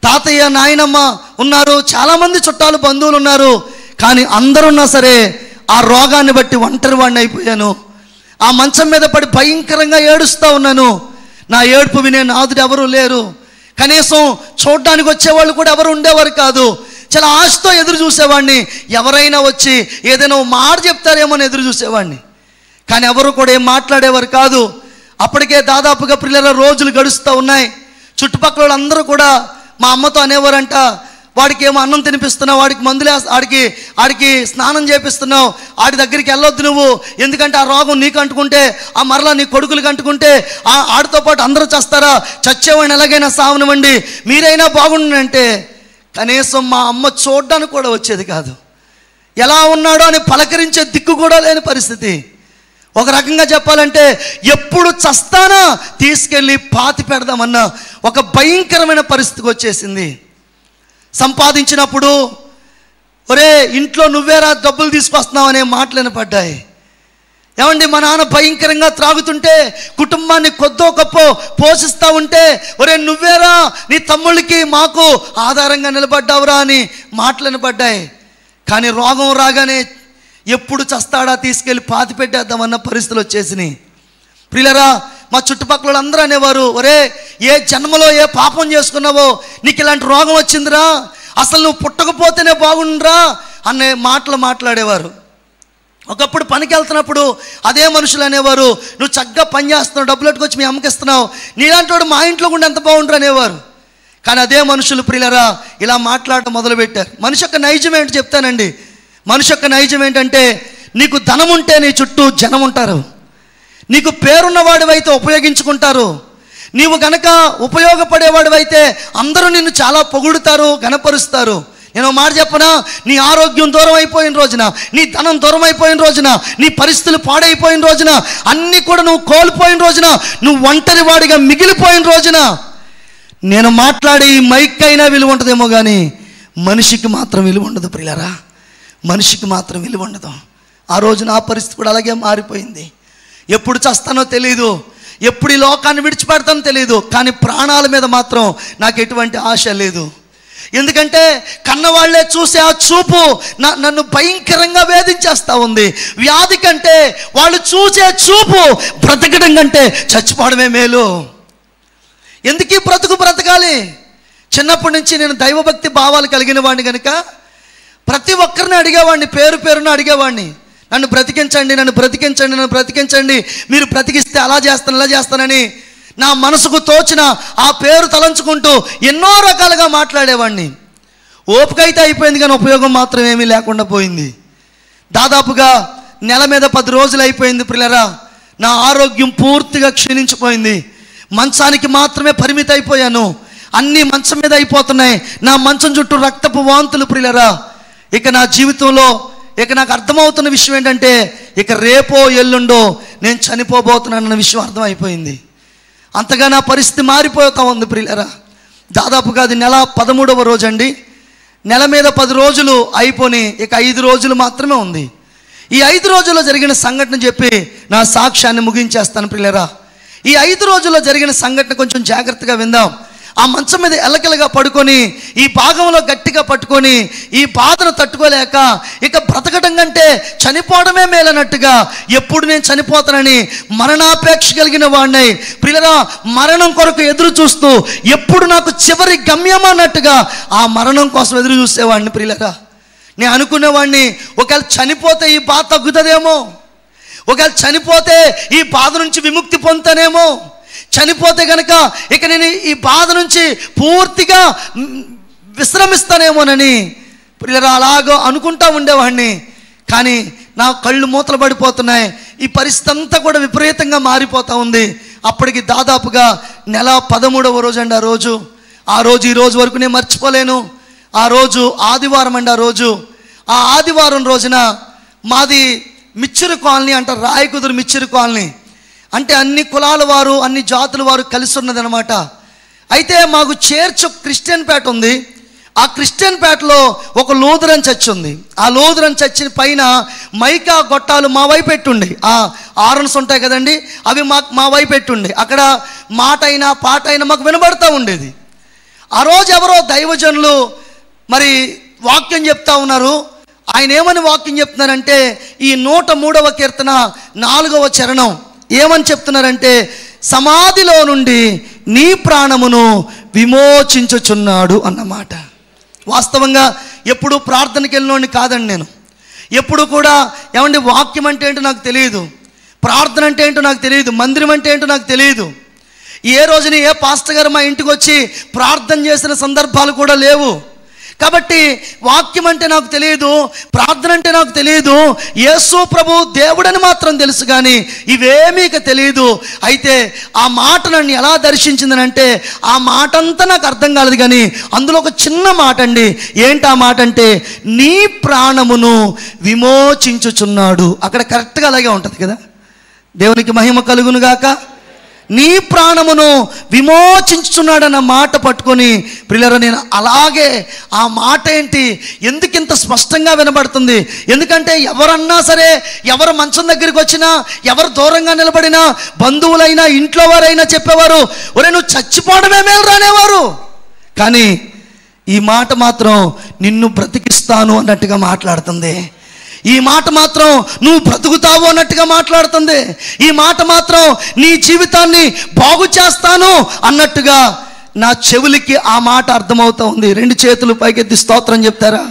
తాతయ్య నాయనమ్మ ఉన్నారు, చాలామంది చుట్టాలు బంధువులు ఉన్నారు. కానీ అందరున్నా సరే ఆ రోగాన్ని బట్టి ఒంటరి వాడిని అయిపోయాను. ఆ మంచం మీద పడి భయంకరంగా ఏడుస్తూ ఉన్నాను. నా ఏడుపు వినే నాదుడు ఎవరూ లేరు. కనీసం చూడడానికి వచ్చేవాళ్ళు కూడా ఎవరు ఉండేవారు కాదు. చాలా ఆశతో ఎదురు చూసేవాడిని, ఎవరైనా వచ్చి ఏదైనా మాట చెప్తారేమో అని ఎదురు చూసేవాడిని. కానీ ఎవరు కూడా ఏం మాట్లాడేవారు కాదు. అప్పటికే దాదాపుగా పిల్లల రోజులు గడుస్తూ ఉన్నాయి. చుట్టుపక్కల వాళ్ళందరూ కూడా మా అమ్మతో అనేవారంట, వాడికి ఏమో అన్నం తినిపిస్తున్నావు, వాడికి మందులే, ఆడికి స్నానం చేపిస్తున్నావు, ఆడి దగ్గరికి వెళ్ళొద్దు నువ్వు, ఎందుకంటే ఆ రోగం నీకు అంటుకుంటే, ఆ మరలా నీ కొడుకులకు అంటుకుంటే ఆడితో పాటు అందరూ చేస్తారా, చచ్చేవాడిని ఎలాగైనా సావనివ్వండి, మీరైనా బాగుండంటే కనీసం మా అమ్మ చూడడానికి కూడా వచ్చేది కాదు. ఎలా ఉన్నాడో అని పలకరించే దిక్కు కూడా లేని పరిస్థితి. ఒక రకంగా చెప్పాలంటే ఎప్పుడు చస్తానా తీసుకెళ్ళి పాతి పెడదామన్న ఒక భయంకరమైన పరిస్థితికి వచ్చేసింది. సంపాదించినప్పుడు ఒరే ఇంట్లో నువ్వేరా డబ్బులు తీసుకొస్తున్నావు అనే మాటలు వినపడ్డాయి. ఏమండి, మా నాన్న భయంకరంగా త్రాగుతుంటే కుటుంబాన్ని కొద్దో గొప్పో పోషిస్తూ ఉంటే, ఒరే నువ్వేరా నీ తమ్ముళ్ళకి మాకు ఆధారంగా నిలబడ్డావురా అని మాటలు వినపడ్డాయి. కానీ రోగం రాగానే ఎప్పుడు చస్తాడా తీసుకెళ్ళి పాతి పెట్టేద్దామన్న పరిస్థితులు వచ్చేసినాయి. ప్రియులరా, మా చుట్టుపక్కల అందరూ అనేవారు, ఒరే ఏ జన్మలో ఏ పాపం చేసుకున్నావో నీకు ఇలాంటి రోగం వచ్చిందిరా, అసలు నువ్వు పుట్టకపోతేనే బాగుండ్రా అనే మాటలు మాట్లాడేవారు. ఒకప్పుడు పనికి వెళ్తున్నప్పుడు అదే మనుషులు అనేవారు, నువ్వు చక్కగా పని చేస్తున్నావు, డబ్బులు ఎట్టుకొచ్చి మీ అమ్మకి ఇస్తున్నావు, నీలాంటి వాడు మా ఇంట్లో కూడా ఎంత బాగుండ్రు అనేవారు. కానీ అదే మనుషులు ప్రియులరా ఇలా మాట్లాడటం మొదలుపెట్టారు. మనిషి యొక్క నైజం ఏంటి చెప్తానండి. మనిషి యొక్క నైజం ఏంటంటే, నీకు ధనం ఉంటే నీ చుట్టూ జనం ఉంటారు, నీకు పేరున్నవాడివైతే ఉపయోగించుకుంటారు, నీవు గనక ఉపయోగపడేవాడివైతే అందరూ నిన్ను చాలా పొగుడుతారు, గణపరుస్తారు. నేను మాట చెప్పనా, నీ ఆరోగ్యం దూరం అయిపోయిన రోజున, నీ ధనం దూరం అయిపోయిన రోజున, నీ పరిస్థితులు పాడైపోయిన రోజున, అన్నీ కూడా నువ్వు కోల్పోయిన రోజున, నువ్వు ఒంటరి వాడిగా మిగిలిపోయిన రోజున నేను మాట్లాడే ఈ మైక్ అయినా విలువ ఉంటుందేమో కానీ మనిషికి మాత్రం విలువ ఉండదు ప్రియులారా, మనిషికి మాత్రం విలువ ఉండదు. ఆ రోజున ఆ పరిస్థితి కూడా అలాగే మారిపోయింది. ఎప్పుడు చస్తానో తెలియదు, ఎప్పుడు ఈ లోకాన్ని విడిచిపెడతానో తెలియదు, కానీ ప్రాణాల మీద మాత్రం నాకు ఎటువంటి ఆశ లేదు. ఎందుకంటే కన్నవాళ్లే చూసే ఆ చూపు నన్ను భయంకరంగా వేధించేస్తూ ఉంది. వ్యాధి కంటే వాళ్ళు చూసే చూపు బ్రతకడం కంటే చచ్చిపోవడమే మేలు. ఎందుకీ బ్రతకాలి? చిన్నప్పటి నుంచి నేను దైవభక్తి భావాలు కలిగిన వాడిని కనుక ప్రతి ఒక్కరిని అడిగేవాడిని, పేరున అడిగేవాడిని, నన్ను బ్రతికించండి, నన్ను బ్రతికించండి, నన్ను బ్రతికించండి, మీరు బ్రతికిస్తే అలా చేస్తాను ఇలా చేస్తానని నా మనసుకు తోచిన ఆ పేరు తలంచుకుంటూ ఎన్నో రకాలుగా మాట్లాడేవాడిని. ఓపిక అయితే అయిపోయింది కానీ ఉపయోగం మాత్రం ఏమీ లేకుండా పోయింది. దాదాపుగా నెల మీద 10 రోజులు అయిపోయింది ప్రియులరా, నా ఆరోగ్యం పూర్తిగా క్షీణించిపోయింది. మంచానికి మాత్రమే పరిమితి అయిపోయాను, అన్నీ మంచం మీద అయిపోతున్నాయి, నా మంచం చుట్టూ రక్తపు వాంతులు ప్రియులరా. ఇక నా జీవితంలో ఇక నాకు అర్థమవుతున్న విషయం ఏంటంటే, ఇక రేపో ఎల్లుండో నేను చనిపోబోతున్నానన్న విషయం అర్థమైపోయింది. అంతగా నా పరిస్థితి మారిపోతా ఉంది ప్రియులరా. దాదాపుగా అది నెల 13వ రోజు అండి. నెల మీద 10 రోజులు అయిపోయి ఇక 5 రోజులు మాత్రమే ఉంది. ఈ 5 రోజుల్లో జరిగిన సంఘటన చెప్పి నా సాక్ష్యాన్ని ముగించేస్తాను ప్రియులరా. ఈ 5 రోజుల్లో జరిగిన సంఘటన కొంచెం జాగ్రత్తగా విందాం. ఆ మంచం మీద ఎల్లకెల్లగా పడుకొని ఈ భాగంలో గట్టిగా పట్టుకొని ఈ బాధను తట్టుకోలేక ఇక బ్రతకడం కంటే చనిపోవడమే మేలన్నట్టుగా, ఎప్పుడు నేను చనిపోతానని మరణాపేక్ష కలిగిన వాడినై ప్రియులరా, మరణం కొరకు ఎదురు చూస్తూ ఎప్పుడు నాకు చివరి గమ్యం అన్నట్టుగా ఆ మరణం కోసం ఎదురు చూసేవాడిని ప్రియులరా. నేను అనుకునేవాడిని, ఒకవేళ చనిపోతే ఈ బాధ తగ్గుతుందేమో, ఒకవేళ చనిపోతే ఈ బాధ నుంచి విముక్తి పొందుతానేమో, చనిపోతే కనుక ఇక నేను ఈ బాధ నుంచి పూర్తిగా విశ్రమిస్తానేమోనని ప్రియులారా అలాగో అనుకుంటా ఉండేవాడిని. కానీ నా కళ్ళు మూతలు పడిపోతున్నాయి. ఈ పరిస్థితి అంతా కూడా విపరీతంగా మారిపోతూ ఉంది. అప్పటికి దాదాపుగా నెల 13వ రోజు అండి. ఆ రోజు ఈ రోజు వరకు నేను మర్చిపోలేను. ఆ రోజు ఆదివారం అండి. ఆ ఆదివారం రోజున మాది మిచ్చిరి కాలనీ అంటారు, రాయకుదురు మిచ్చిరి కాలనీ అంటే అన్ని కులాల వారు అన్ని జాతుల వారు కలిసి ఉన్నదనమాట. అయితే మాకు చేర్చు క్రిస్టియన్ పేట ఉంది. ఆ క్రిస్టియన్ పేటలో ఒక లూథరన్ చర్చ్ ఉంది. ఆ లూథరన్ చర్చ్ పైన మైకా గొట్టాలు మా వైపు పెట్టుండి, ఆ ఆరన్స్ ఉంటాయి కదండి, అవి మా వైపు పెట్టుండి అక్కడ మాట అయినా పాట అయినా మాకు వినబడతా ఉండేది. ఆ రోజు ఎవరో దైవజనులు మరి వాక్యం చెప్తా ఉన్నారు. ఆయన ఏమని వాక్యం చెప్తున్నారంటే ఈ 103వ కీర్తన 4వ చరణం ఏమని చెప్తున్నారంటే, సమాధిలో నుండి నీ ప్రాణమును విమోచించుచున్నాడు అన్నమాట. వాస్తవంగా ఎప్పుడు ప్రార్థనకి వెళ్ళినోడిని కాదండి నేను. ఎప్పుడు కూడా ఏమండి వాక్యం అంటే ఏంటో నాకు తెలియదు, ప్రార్థన అంటే ఏంటో నాకు తెలియదు, మందిరం అంటే ఏంటో నాకు తెలియదు. ఏ రోజుని ఏ పాస్టర్ గారు మా ఇంటికి వచ్చి ప్రార్థన చేసిన సందర్భాలు కూడా లేవు. కాబట్టి వాక్యం అంటే నాకు తెలియదు, ప్రార్థన అంటే నాకు తెలియదు. యేసు ప్రభు దేవుడని మాత్రం తెలుసు, కానీ ఇవేమీ తెలియదు. అయితే ఆ మాట నన్ను ఎలా దర్శించిందనంటే ఆ మాట అంతా నాకు అర్థం కాలేదు, కానీ అందులో ఒక చిన్న మాట అండి. ఏంటి ఆ మాట అంటే, నీ ప్రాణమును విమోచించుచున్నాడు. అక్కడ కరెక్ట్గా అలాగే ఉంటుంది కదా. దేవునికి మహిమ కలుగును గాక. నీ ప్రాణమును విమోచించుచున్నాడన్న మాట పట్టుకొని ప్రియులారా నేను అలాగే ఆ మాట ఏంటి ఎందుకు ఇంత స్పష్టంగా వినబడుతుంది? ఎందుకంటే ఎవరన్నా సరే, ఎవరు మంచం దగ్గరికి వచ్చినా, ఎవరు దూరంగా నిలబడినా, బంధువులైనా ఇంట్లో వారైనా చెప్పేవారు, ఒరే నువ్వు చచ్చిపోవడమే మేలు రానేవారు. కానీ ఈ మాట మాత్రం నిన్ను బ్రతికిస్తాను అన్నట్టుగా మాట్లాడుతుంది. ఈ మాట మాత్రం నువ్వు బ్రతుకుతావు అన్నట్టుగా మాట్లాడుతుంది. ఈ మాట మాత్రం నీ జీవితాన్ని బాగు చేస్తాను అన్నట్టుగా నా చెవులకి ఆ మాట అర్థమవుతా ఉంది. 2 చేతులు పైకెత్తి స్తోత్రం చెప్తారా?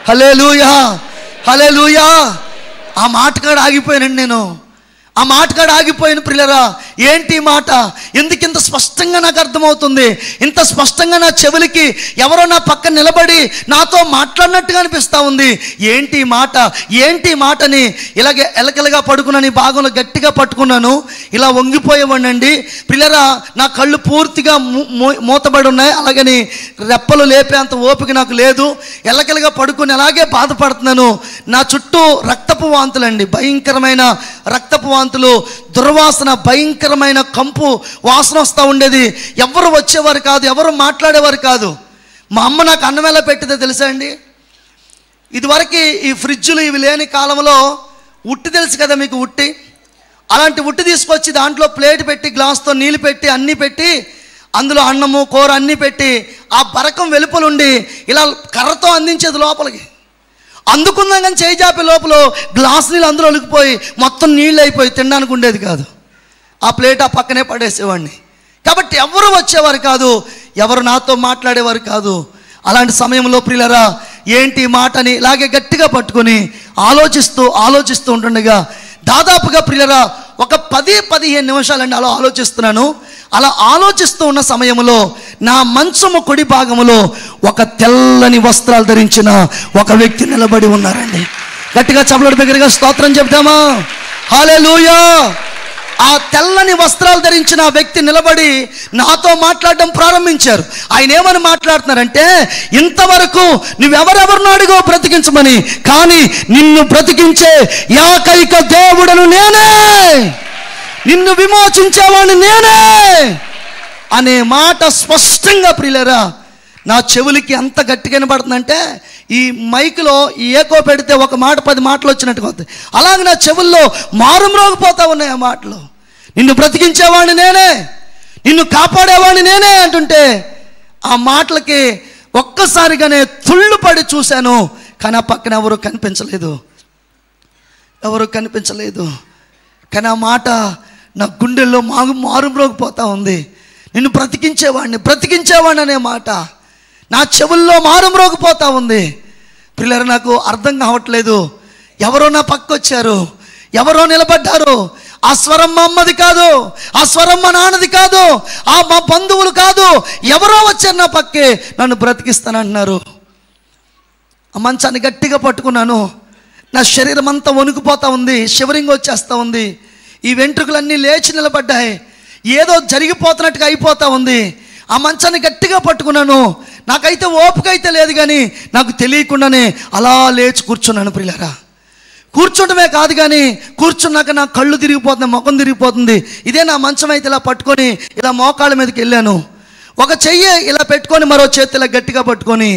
హల్లెలూయా, హల్లెలూయా. ఆ మాట కాడ ఆగిపోయానండి నేను. ఆ మాట కాడ ఆగిపోయిన ప్రియులారా, ఏంటి మాట ఎందుకు ఇంత స్పష్టంగా నాకు అర్థమవుతుంది? ఇంత స్పష్టంగా నా చెవులకి ఎవరో నా పక్కన నిలబడి నాతో మాట్లాడినట్టుగా అనిపిస్తూ ఉంది. ఏంటి మాట, ఏంటి మాటని ఇలాగే ఎలకలుగా పడుకున్నాను. ఈ భాగంలో గట్టిగా పట్టుకున్నాను, ఇలా వంగిపోయేవాడినండి ప్రియులారా. నా కళ్ళు పూర్తిగా మూతబడి ఉన్నాయి, అలాగని రెప్పలు లేపే అంత ఓపిక నాకు లేదు. ఎలకలుగా పడుకుని అలాగే బాధపడుతున్నాను. నా చుట్టూ రక్తపు వాంతులండి, భయంకరమైన రక్తపు వాంతులు, దుర్వాసన, భయంకరమైన కంపు వాసన వస్తూ ఉండేది. ఎవరు వచ్చేవారు కాదు, ఎవరు మాట్లాడేవారు కాదు. మా అమ్మ నాకు అన్నం ఎలా పెట్టిందో తెలుసా అండి? ఇదివరకు ఈ ఫ్రిడ్జ్లు ఇవి లేని కాలంలో ఉట్టి తెలుసు కదా మీకు, ఉట్టి. అలాంటి ఉట్టి తీసుకొచ్చి దాంట్లో ప్లేట్ పెట్టి, గ్లాస్తో నీళ్ళు పెట్టి, అన్నీ పెట్టి, అందులో అన్నము కూర అన్నీ పెట్టి, ఆ బరకం వెలుపలుండి ఇలా కర్రతో అందించేది లోపలికి. అందుకుందాం కానీ చేయి చాపే లోపల గ్లాస్ నీళ్ళు అందులో ఒలికిపోయి మొత్తం నీళ్ళు అయిపోయి తినడానికి ఉండేది కాదు. ఆ ప్లేట్ ఆ పక్కనే పడేసేవాడిని. కాబట్టి ఎవరు వచ్చేవారు కాదు, ఎవరు నాతో మాట్లాడేవారు కాదు. అలాంటి సమయంలో ప్రియులారా ఏంటి మాటని ఇలాగే గట్టిగా పట్టుకొని ఆలోచిస్తూ ఉంటుండగా దాదాపుగా ప్రియులారా ఒక 10-15 నిమిషాలండి అలా ఆలోచిస్తున్నాను. అలా ఆలోచిస్తూ ఉన్న సమయంలో నా మంచము కుడి భాగములో ఒక తెల్లని వస్త్రాలు ధరించిన ఒక వ్యక్తి నిలబడి ఉన్నారండి. గట్టిగా చప్పట్లు దగ్గరగా స్తోత్రం చెప్తామా? హల్లెలూయా. ఆ తెల్లని వస్త్రాలు ధరించిన ఆ వ్యక్తి నిలబడి నాతో మాట్లాడడం ప్రారంభించారు. ఆయన ఏమని మాట్లాడుతున్నారంటే, ఇంతవరకు నువ్వెవరెవరినో అడిగో బ్రతికించమని, కానీ నిన్ను బ్రతికించే ఏకైక దేవుడను నేనే, నిన్ను విమోచించేవాడిని నేనే అనే మాట స్పష్టంగా ప్రియులారా నా చెవులకి అంత గట్టిగా వినబడుతుందంటే, ఈ మైకులో ఈ ఏకో పెడితే ఒక మాట 10 మాటలు వచ్చినట్టుగా అవుతాయి. అలాగే నా చెవుల్లో మారుమ్రోగిపోతా ఉన్నాయి ఆ మాటలు. నిన్ను బ్రతికించేవాడిని నేనే, నిన్ను కాపాడేవాడిని నేనే అంటుంటే ఆ మాటలకి ఒక్కసారిగానే తుళ్ళు పడి చూశాను. కానీ ఆ పక్కన ఎవరు కనిపించలేదు. కానీ ఆ మాట నా గుండెల్లో మారుమ్రోగిపోతూ ఉంది. నిన్ను బ్రతికించేవాడిని అనే మాట నా చెవుల్లో మారుమ్రోగిపోతూ ఉంది. పిల్లలు నాకు అర్థం కావట్లేదు. ఎవరో నా పక్క వచ్చారు, ఎవరో నిలబడ్డారు. ఆ స్వరం మా అమ్మది కాదు, ఆ స్వరం మా నాన్నది కాదు, ఆ మా బంధువులు కాదు, ఎవరో వచ్చారు నా పక్కే నన్ను బ్రతికిస్తానంటున్నారు. ఆ మంచాన్ని గట్టిగా పట్టుకున్నాను. నా శరీరం అంతా వణుకుపోతా ఉంది, షివరింగ్ వచ్చేస్తూ ఉంది. ఈ వెంట్రుకలన్నీ లేచి నిలబడ్డాయి. ఏదో జరిగిపోతున్నట్టుగా అయిపోతూ ఉంది. ఆ మంచాన్ని గట్టిగా పట్టుకున్నాను. నాకైతే ఓపిక అయితే లేదు, కానీ నాకు తెలియకుండానే అలా లేచి కూర్చున్నాను. ప్రియులారా, కూర్చోటమే కాదు కానీ కూర్చున్నాక నా కళ్ళు తిరిగిపోతుంది, ముఖం తిరిగిపోతుంది. ఇదే నా మంచం అయితే ఇలా పట్టుకొని ఇలా మోకాళ్ళ మీదకి వెళ్ళాను. ఒక చెయ్యి ఇలా పెట్టుకొని మరో చేతి ఇలా గట్టిగా పట్టుకొని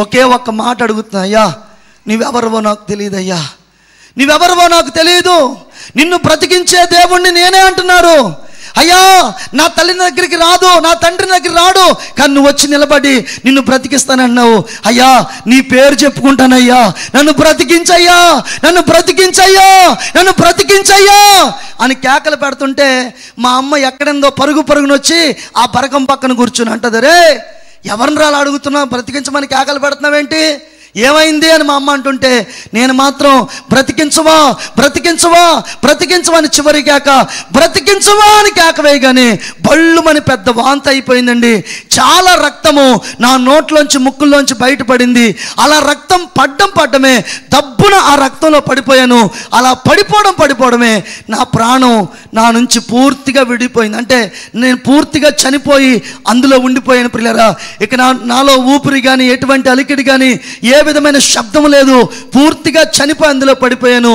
ఒకే ఒక్క మాట అడుగుతున్నా, అయ్యా నువ్వెవరివో నాకు తెలియదయ్యా, నువ్వెవరివో నాకు తెలియదు, నిన్ను బ్రతికించే దేవుణ్ణి నేనే అంటున్నారు. అయ్యా నా తల్లి దగ్గరికి రాదు, నా తండ్రి దగ్గర రాడు, కానీ నువ్వు వచ్చి నిలబడి నిన్ను బ్రతికిస్తానన్నావు. అయ్యా నీ పేరు చెప్పుకుంటానయ్యా, నన్ను బ్రతికించయ్యా, నన్ను బ్రతికించయ్యా, నన్ను బ్రతికించయ్యా అని కేకలు పెడుతుంటే మా అమ్మ ఎక్కడెందో పరుగు పరుగునొచ్చి ఆ బరకం పక్కన కూర్చుని అంటది, రే ఎవరిని రాళ్ళు అడుగుతున్నావు, బ్రతికించమని కేకలు పెడుతున్నావేంటి, ఏమైంది అని మా అమ్మ అంటుంటే నేను మాత్రం బ్రతికించవా బ్రతికించవా బ్రతికించవా అని చివరి కేక, బ్రతికించవా అని కేక వేయగానే బళ్ళుమని పెద్ద వాంతి అయిపోయిందండి. చాలా రక్తము నా నోట్లోంచి ముక్కుల్లోంచి బయటపడింది. అలా రక్తం పడ్డమే దబ్బున ఆ రక్తంలో పడిపోయాను. అలా పడిపోవడమే నా ప్రాణం నా నుంచి పూర్తిగా విడిపోయింది. అంటే నేను పూర్తిగా చనిపోయి అందులో ఉండిపోయాను. ప్రియులారా, ఇక నాలో ఊపిరి కానీ ఎటువంటి అలికిడి కానీ ఏ విధమైన శబ్దం లేదు, పూర్తిగా చనిపోయి అందులో పడిపోయాను.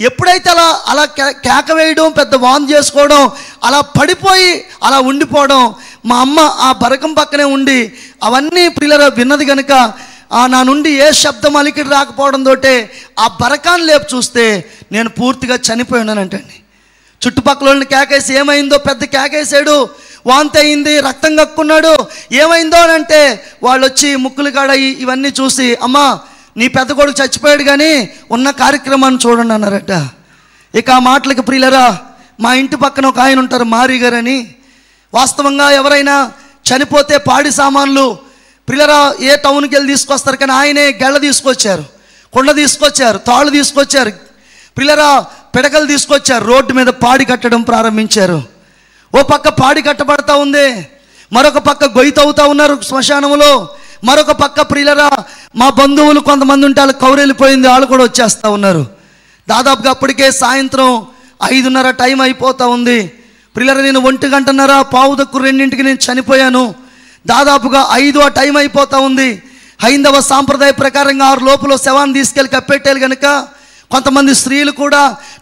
ఎప్పుడైతే అలా కేక వేయడం, పెద్ద వాన్ చేసుకోవడం, అలా పడిపోయి అలా ఉండిపోవడం, మా అమ్మ ఆ బరకం పక్కనే ఉండి అవన్నీ ప్రియులారా విన్నది కనుక నా నుండి ఏ శబ్దం అలికిడి రాకపోవడంతో ఆ బరకాన్ని లేపు చూస్తే నేను పూర్తిగా చనిపోయి ఉన్నానంటండి. చుట్టుపక్కల వాళ్ళని కేకేసి ఏమైందో పెద్ద కేకేసాడు, వాంతి అయింది, రక్తం కక్కున్నాడు, ఏమైందో అని అంటే వాళ్ళు వచ్చి ముక్కులు కాడ ఇవన్నీ చూసి అమ్మా నీ పెద్ద కొడుకు చచ్చిపోయాడు కానీ ఉన్న కార్యక్రమాన్ని చూడండి అన్నారట. ఇక ఆ మాటలకి ప్రియులరా మా ఇంటి పక్కన ఒక ఆయన ఉంటారు మారి గారు అని. వాస్తవంగా ఎవరైనా చనిపోతే పాడి సామాన్లు ప్రియులరా ఏ టౌన్కి వెళ్ళి తీసుకొస్తారు, కానీ ఆయనే గెళ్ళ తీసుకొచ్చారు, కొండ తీసుకొచ్చారు, తాళ్ళు తీసుకొచ్చారు, ప్రియులరా పిడకలు తీసుకొచ్చారు, రోడ్డు మీద పాడి కట్టడం ప్రారంభించారు. ఓ పక్క పాడి కట్టబడతా ఉంది, మరొక పక్క గొయ్యి తవ్వుతూ ఉన్నారు శ్మశానంలో, మరొక పక్క ప్రియులరా మా బంధువులు కొంతమంది ఉంటే వాళ్ళు కౌరెళ్ళిపోయింది, వాళ్ళు కూడా వచ్చేస్తూ ఉన్నారు. దాదాపుగా అప్పటికే సాయంత్రం 5:30 టైం అయిపోతూ ఉంది. ప్రియులరా నేను 1:30 1:45 నేను చనిపోయాను. దాదాపుగా 5 ఆ టైం అయిపోతూ ఉంది. హైందవ సాంప్రదాయ ప్రకారంగా 6 లోపల శవాన్ని తీసుకెళ్ళి కప్పెట్టాలి కనుక కొంతమంది స్త్రీలు కూడా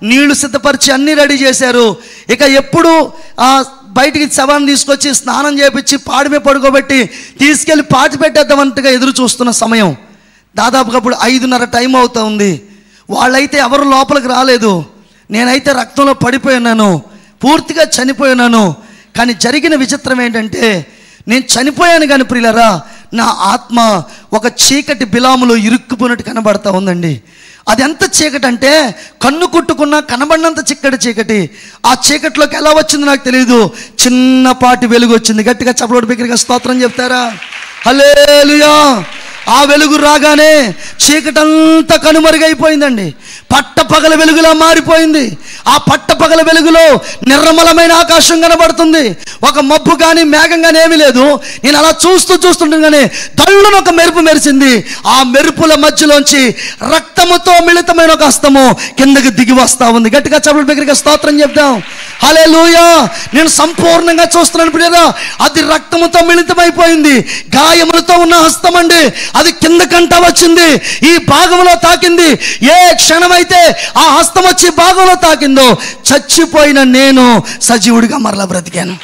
నీళ్లు సిద్ధపరిచి అన్నీ రెడీ చేశారు. ఇక ఎప్పుడు బయటికి శవాన్ని తీసుకొచ్చి స్నానం చేపించి పాడిమే పడుకోబెట్టి తీసుకెళ్ళి పాతి పెట్టేద్దామంటగా ఎదురు చూస్తున్న సమయం. దాదాపుగా అప్పుడు 5:30 టైం అవుతా ఉంది. వాళ్ళైతే ఎవరు లోపలికి రాలేదు. నేనైతే రక్తంలో పడిపోయినాను, పూర్తిగా చనిపోయినాను. కానీ జరిగిన విచిత్రం ఏంటంటే నేను చనిపోయాను కానీ ప్రియులరా నా ఆత్మ ఒక చీకటి బిలాములో ఇరుక్కుపోయినట్టు కనబడతా ఉందండి. అది ఎంత చీకటి అంటే కన్ను కుట్టుకున్నా కనబడినంత చిక్కటి చీకటి. ఆ చీకటిలోకి ఎలా వచ్చింది నాకు తెలియదు, చిన్నపాటి వెలుగు వచ్చింది. గట్టిగా చప్పటి బిగ్గరగా స్తోత్రం చెప్తారా? హల్లెలూయా. ఆ వెలుగు రాగానే చీకటంతా కనుమరుగైపోయిందండి, పట్టపగల వెలుగులా మారిపోయింది. ఆ పట్టపగల వెలుగులో నిర్మలమైన ఆకాశం కనబడుతుంది. ఒక మబ్బు కానీ మేఘం కానీ ఏమీ లేదు. నేను అలా చూస్తుండగానే దళ్ళున ఒక మెరుపు మెరిసింది. ఆ మెరుపుల మధ్యలోంచి రక్తముతో మిళితమైన ఒక హస్తము కిందకి దిగి వస్తా ఉంది. గట్టిగా చప్పటి బిగ్గరగా స్తోత్రం చెప్దాం. హల్లెలూయా. నేను సంపూర్ణంగా చూస్తున్నాను ప్రియరా, అది రక్తముతో మిళితమైపోయింది. గాయములతో ఉన్న హస్తం అండి, అది కిందకంట వచ్చింది, ఈ భాగంలో తాకింది. ఏ క్షణమైతే ఆ హస్తం వచ్చి భాగంలో తాకిందో చచ్చిపోయిన నేను సజీవుడిగా మరలా బ్రతికాను.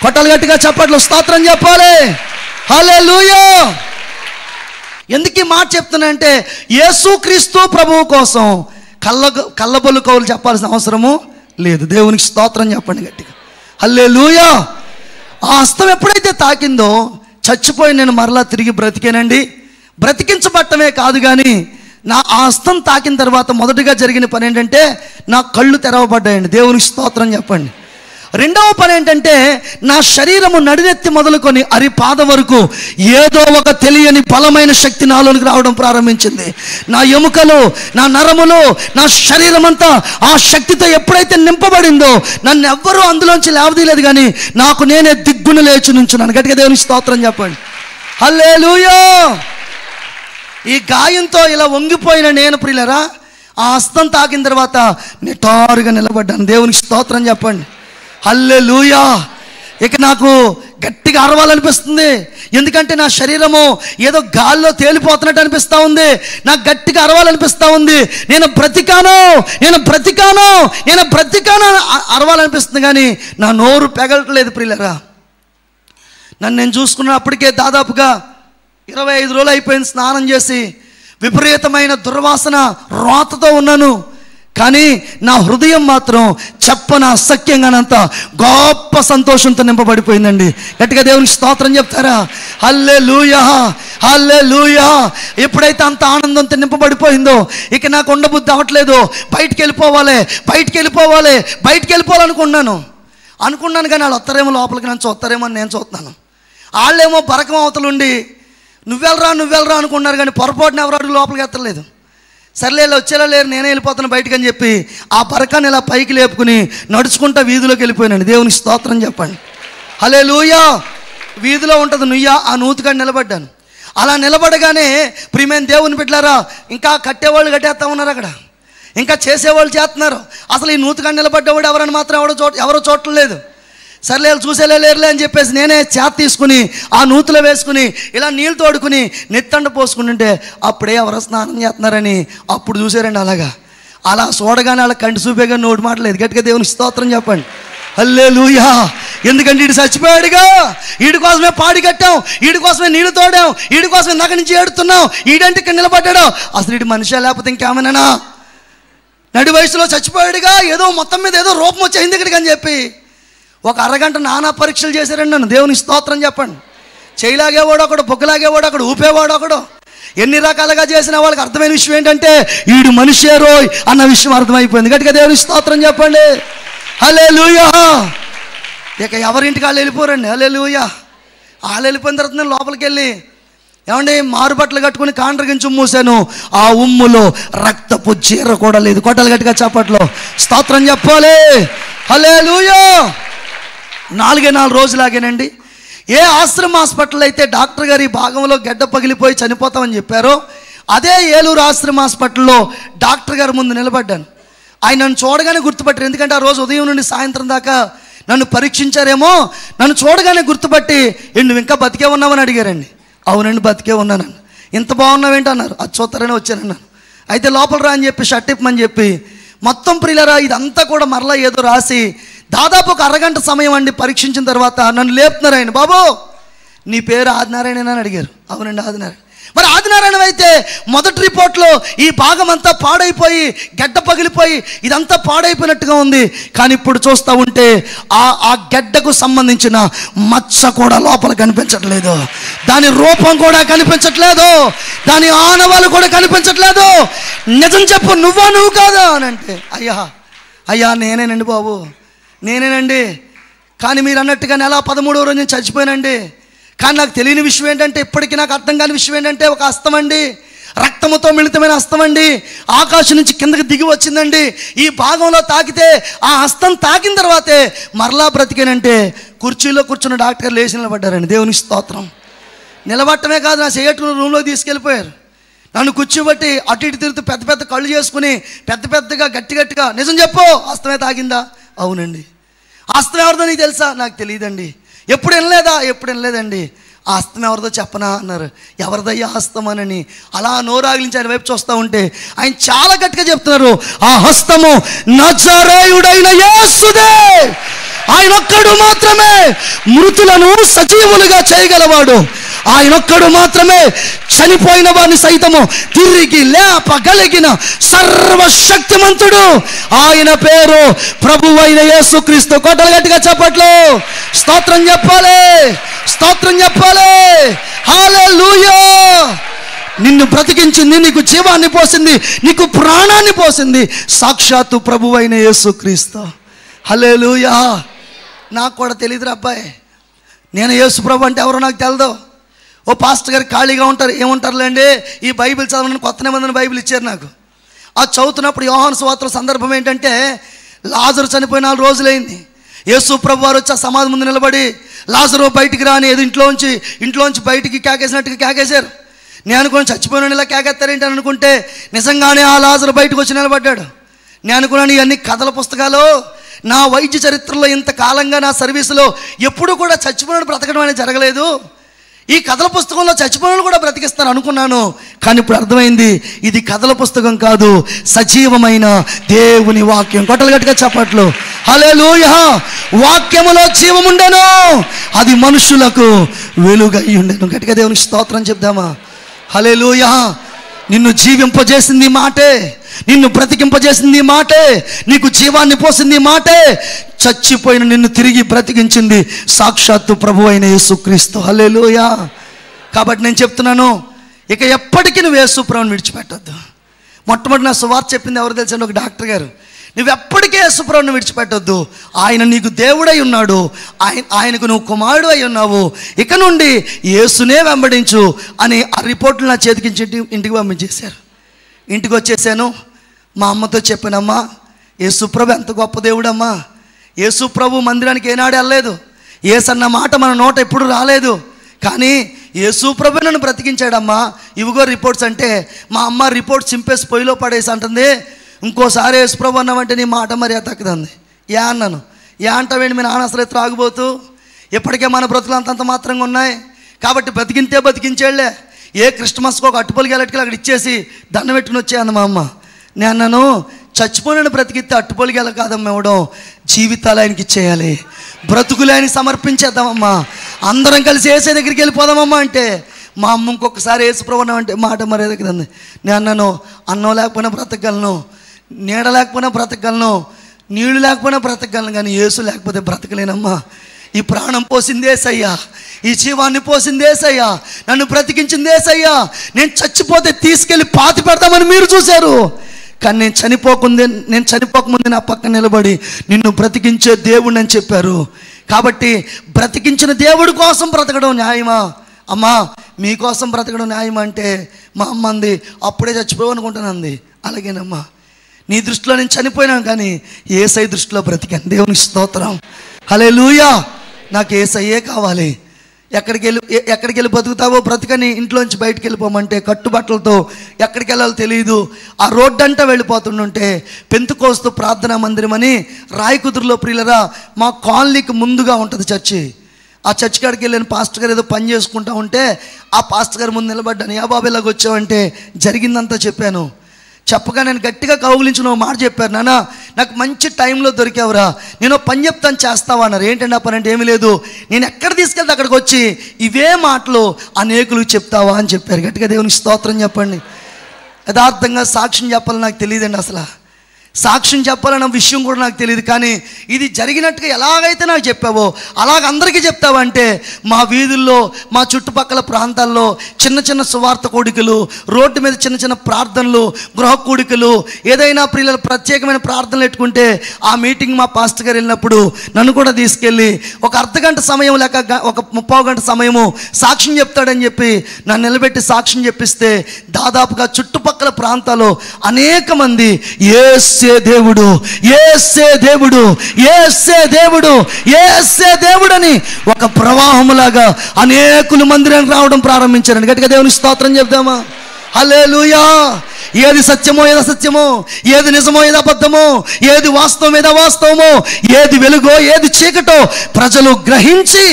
కొట్టాలి గట్టిగా చప్పట్లు, స్తోత్రం చెప్పాలి. హల్లెలూయా. ఎందుకు ఈ మాట చెప్తున్నానంటే యేసుక్రీస్తు ప్రభువు కోసం కళ్ళబొల్లు కవులు చెప్పాల్సిన అవసరము లేదు. దేవునికి స్తోత్రం చెప్పండి గట్టిగా. హల్లెలూయా. ఆ హస్తం ఎప్పుడైతే తాకిందో చచ్చిపోయి నేను మరలా తిరిగి బ్రతికానండి. బ్రతికించబట్టమే కాదు కానీ నా ఆ హస్తం తాకిన తర్వాత మొదటిగా జరిగిన పని ఏంటంటే నా కళ్ళు తెరవబడ్డాయండి. దేవునికి స్తోత్రం చెప్పండి. రెండవ పని ఏంటంటే నా శరీరము నడినెత్తి మొదలుకొని అరిపాద వరకు ఏదో ఒక తెలియని బలమైన శక్తి నాలోనికి రావడం ప్రారంభించింది. నా ఎముకలు, నా నరములు, నా శరీరం అంతా ఆ శక్తితో ఎప్పుడైతే నింపబడిందో నన్ను ఎవ్వరూ అందులోంచి లేవదీయలేదు, కానీ నాకు నేనే దిగ్గున లేచి నుంచున్నాను. గట్టిగా దేవునికి స్తోత్రం చెప్పండి. హల్లెలూయా. ఈ గాయంతో ఇలా వంగిపోయిన నేను ప్రియులరా ఆ హస్తం తాకిన తర్వాత నిటారుగా నిలబడ్డాను. దేవునికి స్తోత్రం చెప్పండి. హల్లెలూయా. ఇక నాకు గట్టిగా అరవాలనిపిస్తుంది, ఎందుకంటే నా శరీరము ఏదో గాల్లో తేలిపోతున్నట్టు అనిపిస్తూ ఉంది. నాకు గట్టిగా అరవాలనిపిస్తూ ఉంది. నేను బ్రతికాను అరవాలనిపిస్తుంది, కానీ నా నోరు పెగలట్లేదు ప్రియులరా. నన్ను నేను చూసుకున్నప్పటికే దాదాపుగా 25 రోజులు అయిపోయింది స్నానం చేసి. విపరీతమైన దుర్వాసన రోతతో ఉన్నాను, కానీ నా హృదయం మాత్రం చెప్పన అసఖ్యంగానంత గొప్ప సంతోషంతో నింపబడిపోయిందండి. గట్టిగా దేవునికి స్తోత్రం చెప్తారా? హల్లెలూయా, హల్లెలూయా. ఎప్పుడైతే అంత ఆనందంతో నింపబడిపోయిందో ఇక నాకు ఉండబుద్ధి అవ్వట్లేదు. బయటికి వెళ్ళిపోవాలనుకున్నాను కానీ వాళ్ళు వస్తారేమో లోపలికి, నన్ను చూస్తారేమో అని నేను చూస్తున్నాను. వాళ్ళేమో బరకం అవతలుండి నువ్వెళ్ళరా అనుకున్నారు, కానీ పొరపాటున ఎవరు అడుగు లోపలికి ఎత్తలేదు. సర్లే వచ్చేలా లేరు, నేనే వెళ్ళిపోతాను బయటకు అని చెప్పి ఆ బరకాన్ని ఇలా పైకి లేపుకుని నడుచుకుంటా వీధిలోకి వెళ్ళిపోయానండి. దేవునికి స్తోత్రం చెప్పండి. హల్లెలూయా. వీధిలో ఉంటుంది నుయ్య, ఆ నూతికాడ నిలబడ్డాను. అలా నిలబడగానే ప్రియమైన దేవుని బిడ్డలారా, ఇంకా కట్టేవాళ్ళు కట్టేస్తా ఉన్నారు, అక్కడ ఇంకా చేసేవాళ్ళు చేస్తున్నారు. అసలు ఈ నూతికాడ నిలబడ్డవాడు ఎవరని మాత్రం ఎవరో చూడలేదు. సర్లే చూసేలే లేరులే అని చెప్పేసి నేనే చేత తీసుకుని ఆ నూతిలో వేసుకుని ఇలా నీళ్ళు తోడుకుని నెత్తండ పోసుకుంటుంటే అప్పుడే ఎవరో స్నానం చేస్తున్నారని అప్పుడు చూసారండి. అలా చూడగానే వాళ్ళ కంటి చూపేగా నోటి మాటలేదు. గట్టిగా దేవునికి స్తోత్రం చెప్పండి. హల్లెలూయా. ఎందుకంటే వీడు చచ్చిపోయాడుగా, వీడి కోసమే పాడి కట్టాం, వీడి కోసమే నీళ్లు తోడాం, వీడి కోసమే నగ నుంచి ఏడుతున్నాం, వీడంటే ఇక్కడ నిలబడ్డాడు. అసలు వీడి మనిషి లేకపోతే ఇంకేమైనా నడి వయసులో చచ్చిపోయాడుగా, ఏదో మొత్తం మీద ఏదో రూపం వచ్చేసింది ఇక్కడికి అని చెప్పి ఒక అరగంట నానా పరీక్షలు చేశారండి నన్ను. దేవునికి స్తోత్రం చెప్పండి. చేయలాగేవాడు ఒకడు, బొగ్గలాగేవాడు ఒకడు, ఊపేవాడు ఒకడు, ఎన్ని రకాలుగా చేసిన వాళ్ళకి అర్థమైన విషయం ఏంటంటే వీడు మనిషే రోయ్ అన్న విషయం అర్థమైపోయింది. గట్టిగా దేవునికి స్తోత్రం చెప్పండి. హల్లెలూయా. ఇక ఎవరింటికి వాళ్ళు వెళ్ళిపోరండి. హల్లెలూయా. వాళ్ళు వెళ్ళిపోయిన తర్వాత నేను లోపలికి వెళ్ళి ఏమండి మారుబట్టలు కట్టుకుని కాండ్రగించి మూసాను. ఆ ఉమ్ములో రక్తపు చీర కూడా లేదు. కొట్టలు గట్టిగా చప్పట్లో స్తోత్రం చెప్పాలి. హల్లెలూయా. 4 రోజులాగేనండి. ఏ ఆశ్రమ హాస్పిటల్ అయితే డాక్టర్ గారు ఈ భాగంలో గడ్డ పగిలిపోయి చనిపోతామని చెప్పారో అదే ఏలూరు ఆశ్రమ హాస్పిటల్లో డాక్టర్ గారు ముందు నిలబడ్డాను. ఆయన నన్ను చూడగానే గుర్తుపట్టారు, ఎందుకంటే ఆ రోజు ఉదయం నుండి సాయంత్రం దాకా నన్ను పరీక్షించారేమో. నన్ను చూడగానే గుర్తుపట్టి నువ్వు ఇంకా బతికే ఉన్నావని అడిగారండి. అవునండి బతికే ఉన్నాను. ఇంత బాగున్నావేంటి అన్నారు. అది చూస్తారని వచ్చానన్నాను. అయితే లోపల రా అని చెప్పి షర్ట్ ఇప్పమని చెప్పి మొత్తం ప్రియులరా ఇదంతా కూడా మరలా ఏదో రాసి దాదాపు ఒక అరగంట సమయం అండి పరీక్షించిన తర్వాత నన్ను లేపుతున్నారు. ఆయన బాబు నీ పేరు ఆదినారాయణ అని అడిగారు. అవునండి ఆదినారాయణ. మరి ఆదినారాయణ అయితే మొదటి రిపోర్ట్లో ఈ భాగం అంతా పాడైపోయి గడ్డ పగిలిపోయి ఇదంతా పాడైపోయినట్టుగా ఉంది, కానీ ఇప్పుడు చూస్తూ ఉంటే ఆ గడ్డకు సంబంధించిన మచ్చ కూడా లోపల కనిపించట్లేదు, దాని రూపం కూడా కనిపించట్లేదు, దాని ఆనవాళ్ళు కూడా కనిపించట్లేదు. నిజం చెప్పు, నువ్వు కాదా అని అంటే అయ్యా నేనేనండి బాబు, నేనేనండి. కానీ మీరు అన్నట్టుగా నెల 13వ రోజు నేను చచ్చిపోయానండి. కానీ నాకు తెలియని విషయం ఏంటంటే, ఇప్పటికీ నాకు అర్థం కాని విషయం ఏంటంటే, ఒక హస్తం అండి, రక్తముతో మిళితమైన హస్తం అండి, ఆకాశం నుంచి కిందకి దిగి వచ్చిందండి. ఈ భాగంలో తాకితే ఆ హస్తం తాకిన తర్వాతే మరలా బ్రతికేనంటే కుర్చీలో కూర్చున్న డాక్టర్ గారు లేచి నిలబడ్డారండి. దేవునికి స్తోత్రం. నిలబట్టమే కాదు, నా చేయట్టుకున్న రూమ్లోకి తీసుకెళ్ళిపోయారు. నన్ను కూర్చోబెట్టి అటు ఇటు తిరుగుతూ పెద్ద పెద్ద కళ్ళు చేసుకుని పెద్దగా గట్టిగా నిజం చెప్పు, హస్తమే తాగిందా? అవునండి. హస్తం ఎవరిదో నీకు తెలుసా? నాకు తెలియదండి. ఎప్పుడు వినలేదండి. ఆ హస్తం ఎవరిదో చెప్పనా అన్నారు. ఎవరిదయ్యా హస్తం అని అలా నోరాగిలించి ఆయన వైపు చూస్తూ ఉంటే ఆయన చాలా గట్టిగా చెప్తున్నారు, ఆ హస్తము నజరేయుడైన యేసుదే. ఆయనొక్కడు మాత్రమే మృతులను సజీవులుగా చేయగలవాడు. ఆయనొక్కడు మాత్రమే చనిపోయిన వారిని సైతము తిరిగి లేపగలిగిన సర్వశక్తిమంతుడు. ఆయన పేరు ప్రభువైన యేసుక్రీస్తు. కొట్టలు గట్టిగా చెప్పట్లు స్తోత్రం చెప్పాలి. హల్లెలూయా. నిన్ను బ్రతికించింది, నీకు జీవాన్ని పోసింది, నీకు ప్రాణాన్ని పోసింది సాక్షాత్తు ప్రభువైన యేసుక్రీస్తు. హల్లెలూయా. నాకు కూడా తెలియదురా అబ్బాయి, నేను యేసుప్రభు అంటే ఎవరో నాకు తెలదు. ఓ పాస్టర్ గారు ఖాళీగా ఉంటారు, ఏముంటారులేండి ఈ బైబిల్ చదవని కొత్త నిబంధన బైబిల్ ఇచ్చారు నాకు. అది చదువుతున్నప్పుడు యోహాను సువార్తల సందర్భం ఏంటంటే, లాజరు చనిపోయి 4 రోజులైంది. యేసుప్రభు వారు వచ్చి ఆ సమాధి ముందు నిలబడి, లాజరు బయటికి రాని, ఏదో ఇంట్లోంచి బయటికి కేకేసినట్టుగా కేకేశారు. నేను అనుకుని చచ్చిపోయిన ఇలా కేకేస్తారేంటి అని అనుకుంటే, నిజంగానే ఆ లాజరు బయటకు వచ్చి నిలబడ్డాడు. నేను అనుకున్నాను ఇవన్నీ కథల పుస్తకాలు, నా వైద్య చరిత్రలో ఇంతకాలంగా నా సర్వీసులో ఎప్పుడు కూడా చచ్చిపోయిన బ్రతకడం అనేది జరగలేదు, ఈ కథల పుస్తకంలో చచ్చిపోయిన కూడా బ్రతికిస్తారు అనుకున్నాను. కానీ ఇప్పుడు అర్థమైంది, ఇది కథల పుస్తకం కాదు, సజీవమైన దేవుని వాక్యం. కొట్టలు గట్టిగా చప్పట్లు. హల్లెలూయా. వాక్యములో జీవముండెను, అది మనుషులకు వెలుగై ఉండెను. గట్టిగా దేవునికి స్తోత్రం చెప్దామా? హల్లెలూయా. నిన్ను జీవింపజేసింది మాటే, నిన్ను బ్రతికింపజేసింది మాటే, నీకు జీవాన్ని పోసింది మాటే, చచ్చిపోయిన నిన్ను తిరిగి బ్రతికించింది సాక్షాత్తు ప్రభు అయిన యేసుక్రీస్తు. హల్లెలూయా. కాబట్టి నేను చెప్తున్నాను, ఇక ఎప్పటికీ నువ్వు యేసుప్రభుని విడిచిపెట్టొద్దు. మొట్టమొదటి నా సువార్త చెప్పింది ఎవరు తెలుసండి? ఒక డాక్టర్ గారు. నువ్వెప్పటికీ యేసుప్రభుని విడిచిపెట్టొద్దు. ఆయన నీకు దేవుడై ఉన్నాడు, ఆయనకు నువ్వు కుమారుడు అయి ఉన్నావు, ఇక నుండి యేసునే వెంబడించు అని ఆ రిపోర్టులు నా చేతికి ఇంటికి పంపించేశారు. ఇంటికి వచ్చేసాను, మా అమ్మతో చెప్పానమ్మా, యేసుప్రభు ఎంత గొప్ప దేవుడమ్మా, యేసుప్రభు మందిరానికి ఏనాడు వెళ్ళలేదు, యేసన్న మాట మన నోట ఎప్పుడు రాలేదు, కానీ యేసుప్రభు నన్ను బ్రతికించాడమ్మా, ఇవిగో రిపోర్ట్స్ అంటే. మా అమ్మ రిపోర్ట్స్ చింపేసి పొయ్యిలో పడేసి అంటుంది, ఇంకోసారి యేసుప్రభు అన్నామంటే నీ మాట మరి తక్కుదంది. యా అన్నాను. యా అంటావేంటి, మీ నాన్న అసలు త్రాగుబోతూ, ఇప్పటికే మన బ్రతుకులు అంతంత మాత్రంగా ఉన్నాయి, కాబట్టి బతికించేళ్లే, ఏ క్రిస్మస్కి ఒక అట్టుపొలికి వెళ్ళట్టుకెళ్ళి అక్కడ ఇచ్చేసి దండం పెట్టుకుని వచ్చేయంది మా అమ్మ. నేను అన్నాను, చచ్చిపోయిన బ్రతికిస్తే అట్టుపొలికి వెళ్ళ కాదమ్మా ఇవ్వడం, జీవితాలు ఆయనకి ఇచ్చేయాలి, బ్రతుకులు ఆయనకి సమర్పించేద్దామమ్మా, అందరం కలిసి ఏసే దగ్గరికి వెళ్ళిపోదామమ్మా అంటే, మా అమ్మ ఇంకొకసారి యేసుప్రభు అంటే మాట మరే దగ్గరంది. నేను అన్నాను, అన్నం లేకపోయినా బ్రతకగలను, నీడ లేకపోయినా బ్రతకగలను, నీళ్లు లేకపోయినా బ్రతకగలను, కానీ యేసు లేకపోతే బ్రతకలేనమ్మా. ఈ ప్రాణం పోసిందేసయ్యా, ఈ జీవాన్ని పోసిందేసయ్యా, నన్ను బ్రతికించిందేసయ్యా, నేను చచ్చిపోతే తీసుకెళ్ళి పాతి పెడతామని మీరు చూశారు, కానీ నేను చనిపోకముందే నా పక్కన నిలబడి నిన్ను బ్రతికించే దేవుడు అని చెప్పారు. కాబట్టి బ్రతికించిన దేవుడి కోసం బ్రతకడం న్యాయమా? అమ్మా మీకోసం బ్రతకడం న్యాయమా అంటే మా అమ్మ అంది, అప్పుడే చచ్చిపోయావు అనుకుంటానంది. అలాగేనమ్మా, నీ దృష్టిలో నేను చనిపోయినాను, కానీ యేసయ్య దృష్టిలో బ్రతికాను. దేవునికి స్తోత్రం. హల్లెలూయా. నాకు యేసయ్యే కావాలి. ఎక్కడికి వెళ్ళి బతుకుతావో బ్రతకని ఇంట్లోంచి బయటికి వెళ్ళిపోమంటే, కట్టుబట్టలతో ఎక్కడికి వెళ్ళాలో తెలియదు, ఆ రోడ్డు అంతా వెళ్ళిపోతుంటే, పెంతుకోస్తు ప్రార్థనా మందిరం అని రాయకుదురులో ప్రియులరా మా కాలనీకి ముందుగా ఉంటుంది చర్చి. ఆ చర్చి కాడికి వెళ్ళిన పాస్టర్ గారు ఏదో పని చేసుకుంటా ఉంటే, ఆ పాస్టర్ గారు ముందు నిలబడ్డాను. యా బాబు ఇలాగ వచ్చావంటే జరిగిందంతా చెప్పాను. చెప్పగా నేను గట్టిగా కౌగిలించిన మాట చెప్పారు, నాన్న నాకు మంచి టైంలో దొరికావురా, నేను పని చెప్తాను చేస్తావా అన్నారు. ఏంటంటే ఆ పని అంటే ఏమీ లేదు, నేను ఎక్కడ తీసుకెళ్తే అక్కడికి వచ్చి ఇవే మాటలు అనేకులకు చెప్తావా అని చెప్పారు. గట్టిగా దేవునికి స్తోత్రం చెప్పండి. యథార్థంగా సాక్ష్యం చెప్పాలని నాకు తెలియదండి, అసలు సాక్ష్యం చెప్పాలన్న విషయం కూడా నాకు తెలియదు, కానీ ఇది జరిగినట్టుగా ఎలాగైతే నాకు చెప్పావో అలాగ అందరికీ చెప్తావంటే, మా వీధుల్లో మా చుట్టుపక్కల ప్రాంతాల్లో చిన్న చిన్న సువార్త కూడికలు, రోడ్డు మీద చిన్న చిన్న ప్రార్థనలు, గృహ కూడికలు, ఏదైనా ప్రియుల ప్రత్యేకమైన ప్రార్థనలు పెట్టుకుంటే ఆ మీటింగ్ మా పాస్టర్ గారు వెళ్ళినప్పుడు నన్ను కూడా తీసుకెళ్ళి ఒక అర్ధగంట సమయం లేక ఒక 30 గంట సమయము సాక్ష్యం చెప్తాడని చెప్పి నన్ను నిలబెట్టి సాక్ష్యం చెప్పిస్తే, దాదాపుగా చుట్టుపక్కల ప్రాంతాల్లో అనేక మంది యేసే దేవుడు, యేసే దేవుడు, యేసే దేవుడు, యేసే దేవుడు అని ఒక ప్రవాహములాగా అనేకులు మందిరానికి రావడం ప్రారంభించారండి. గట్టిగా దేవునికి స్తోత్రం చెప్దామా? హల్లెలూయా. ఏది సత్యమో ఏది అసత్యమో, ఏది నిజమో ఏది అబద్ధమో, ఏది వాస్తవం ఏది అవాస్తవమో, ఏది వెలుగో ఏది చీకటో ప్రజలు గ్రహించి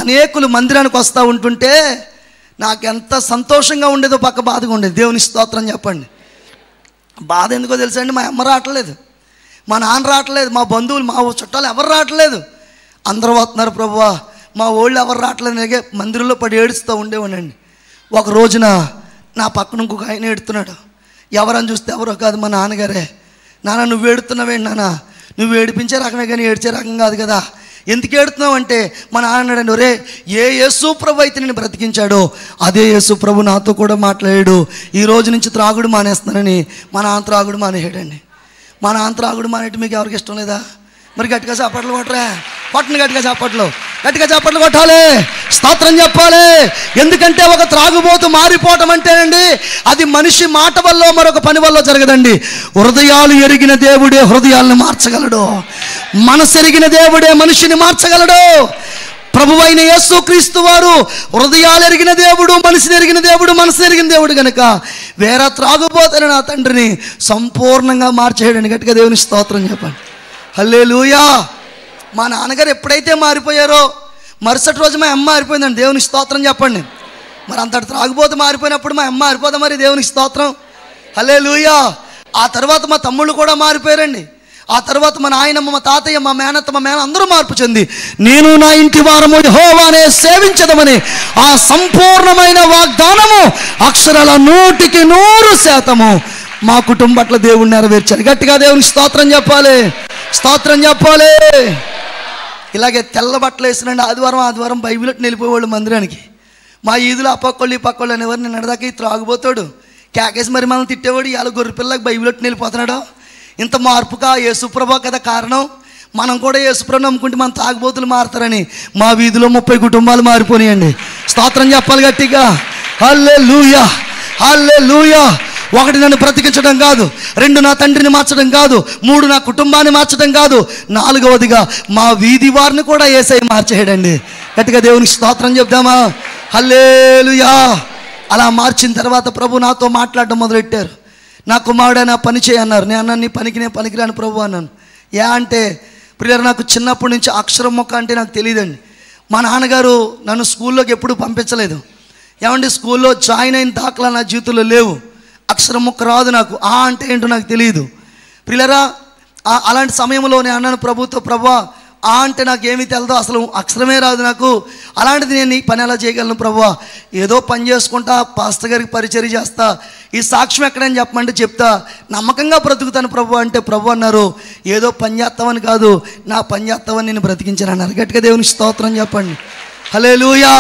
అనేకులు మందిరానికి వస్తూ ఉంటుంటే నాకెంత సంతోషంగా ఉండేదో, పక్క బాధగా ఉండేది. దేవునికి స్తోత్రం చెప్పండి. బాధ ఎందుకో తెలుసా అండి, మా అమ్మ రావట్లేదు, మా నాన్న రావట్లేదు, మా బంధువులు మా చుట్టాలు ఎవరు రావట్లేదు, అందరూ వస్తున్నారు ప్రభువా, మా ఊళ్ళో ఎవరు రావట్లేదు. అలాగే మందిరంలో పడి ఏడుస్తూ ఉండేవాడండి. ఒక రోజున నా పక్కన ఇంకొక ఆయన ఏడుతున్నాడు. ఎవరని చూస్తే ఎవరో కాదు, మా నాన్నగారే. నాన్న నువ్వు ఏడుతున్నావేంటి నాన్న, నువ్వు ఏడిపించే రకమే కానీ ఏడ్చే రకం కాదు కదా, ఎందుకు ఏడుతున్నావు అంటే మా నాన్న అన్నాడండి, ఒరే ఏ యేసు ప్రభు అయితే నేను బ్రతికించాడో అదే యేసు ప్రభు నాతో కూడా మాట్లాడాడు, ఈ రోజు నుంచి త్రాగుడు మానేస్తున్నానని. మా నాన్న త్రాగుడు మానేయడండి. మా నాన్న త్రాగుడు మానేయటం మీకు ఎవరికి ఇష్టం లేదా? మరి గట్టిగా చప్పట్లు కొట్టరా? కొట్టను గట్టిగా చప్పట్లు కొట్టాలి, స్తోత్రం చెప్పాలి. ఎందుకంటే ఒక త్రాగుబోతు మారిపోవటం అంటేనండి అది మనిషి మాట వల్ల మరొక పని వల్ల జరగదండి. హృదయాలు ఎరిగిన దేవుడే హృదయాలను మార్చగలడు, మనసు ఎరిగిన దేవుడే మనిషిని మార్చగలడు. ప్రభువైన యేసుక్రీస్తు వారు హృదయాలు ఎరిగిన దేవుడు, మనసుని ఎరిగిన దేవుడు, మనసు ఎరిగిన దేవుడు కనుక వేరే త్రాగుబోతున్న నా తండ్రిని సంపూర్ణంగా మార్చేయడండి. గట్టిగా దేవుని స్తోత్రం చెప్పండి. హల్లెలూయా. మా నాన్నగారు ఎప్పుడైతే మారిపోయారో మరుసటి రోజు మా అమ్మ మారిపోయిందండి. దేవునికి స్తోత్రం చెప్పండి. మరి అంతటి త్రాగుబోతు మారిపోయినప్పుడు మా అమ్మ మారిపోదా? మరి దేవునికి స్తోత్రం. హల్లెలూయా. ఆ తర్వాత మా తమ్ముళ్ళు కూడా మారిపోయారండి. ఆ తర్వాత మా నాయనమ్మ, మా తాతయ్య, మా మేనత్త, మా మేన అందరూ మార్పు చెంది నేను నా ఇంటి వారము యెహోవానే సేవించదమని ఆ సంపూర్ణమైన వాగ్దానము అక్షరాల 100% మా కుటుంబం పట్ల దేవుడు నెరవేర్చారు. గట్టిగా దేవునికి స్తోత్రం చెప్పాలి, స్తోత్రం చెప్పాలి. ఇలాగే తెల్ల బట్టలు వేసినండి ఆదివారం బైబిల్ వెళ్ళిపోయేవాళ్ళు మందిరానికి. మా ఈదులో ఆ పక్కోళ్ళు ఈ పక్కోళ్ళు అనేవారు. నేను అడదాకా ఈ త్రాగుబోతాడు కేకేసి మరి మనల్ని తిట్టేవాడు. ఇవాళ గొర్రె పిల్లకి బైబిల్ వెళ్ళిపోతున్నాడు. ఇంత మార్పుగా యేసుప్రభు కదా కారణం. మనం కూడా యేసుప్రభు నమ్ముకుంటే మన తాగుబోతులు మారుతారని మా వీధిలో 30 కుటుంబాలు మారిపోయాయండి. స్తోత్రం చెప్పాలి గట్టిగా. హల్లెలూయా, హల్లెలూయా. 1 నన్ను బ్రతికించడం కాదు, 2 నా తండ్రిని మార్చడం కాదు, 3 నా కుటుంబాన్ని మార్చడం కాదు, 4వదిగా మా వీధి వారిని కూడా యేసయ్య మార్చేయడండి. గట్టిగా దేవునికి స్తోత్రం చెప్దామా? హల్లెలూయా. అలా మార్చిన తర్వాత ప్రభు నాతో మాట్లాడడం మొదలెట్టారు. నా కుమారుడే నా పని చేయన్నారు. నేను అన్నాను నీ పనికి నేను పనికిరాను ప్రభు అన్నాను. అంటే ప్రియులారా నాకు చిన్నప్పటి నుంచి అక్షరం మొక్క అంటే నాకు తెలియదండి. మా నాన్నగారు నన్ను స్కూల్లోకి ఎప్పుడు పంపించలేదు. ఏమంటే స్కూల్లో జాయిన్ అయిన దాఖలా నా జీవితంలో లేవు. అక్షరం మొక్క రాదు నాకు. అంటే ఏంటో నాకు తెలియదు. ప్రియులారా అలాంటి సమయంలో నేను అన్నాను ప్రభుతో, ప్రభువా అంటే నాకు ఏమీ తెలదు, అసలు అక్షరమే రాదు నాకు. అలాంటిది నేను ఈ పని ఎలా చేయగలను ప్రభువా? ఏదో పని చేసుకుంటా, పాస్టర్ గారికి పరిచర్య చేస్తా, ఈ సాక్ష్యం ఎక్కడని చెప్పమంటే చెప్తా, నమ్మకంగా బ్రతుకుతాను ప్రభు అంటే ప్రభు అన్నారు ఏదో పని చేస్తామని కాదు, నా పని చేస్తామని నేను బ్రతికించాను అన్నారు. గట్టిగా దేవునికి స్తోత్రం చెప్పండి. హల్లెలూయా.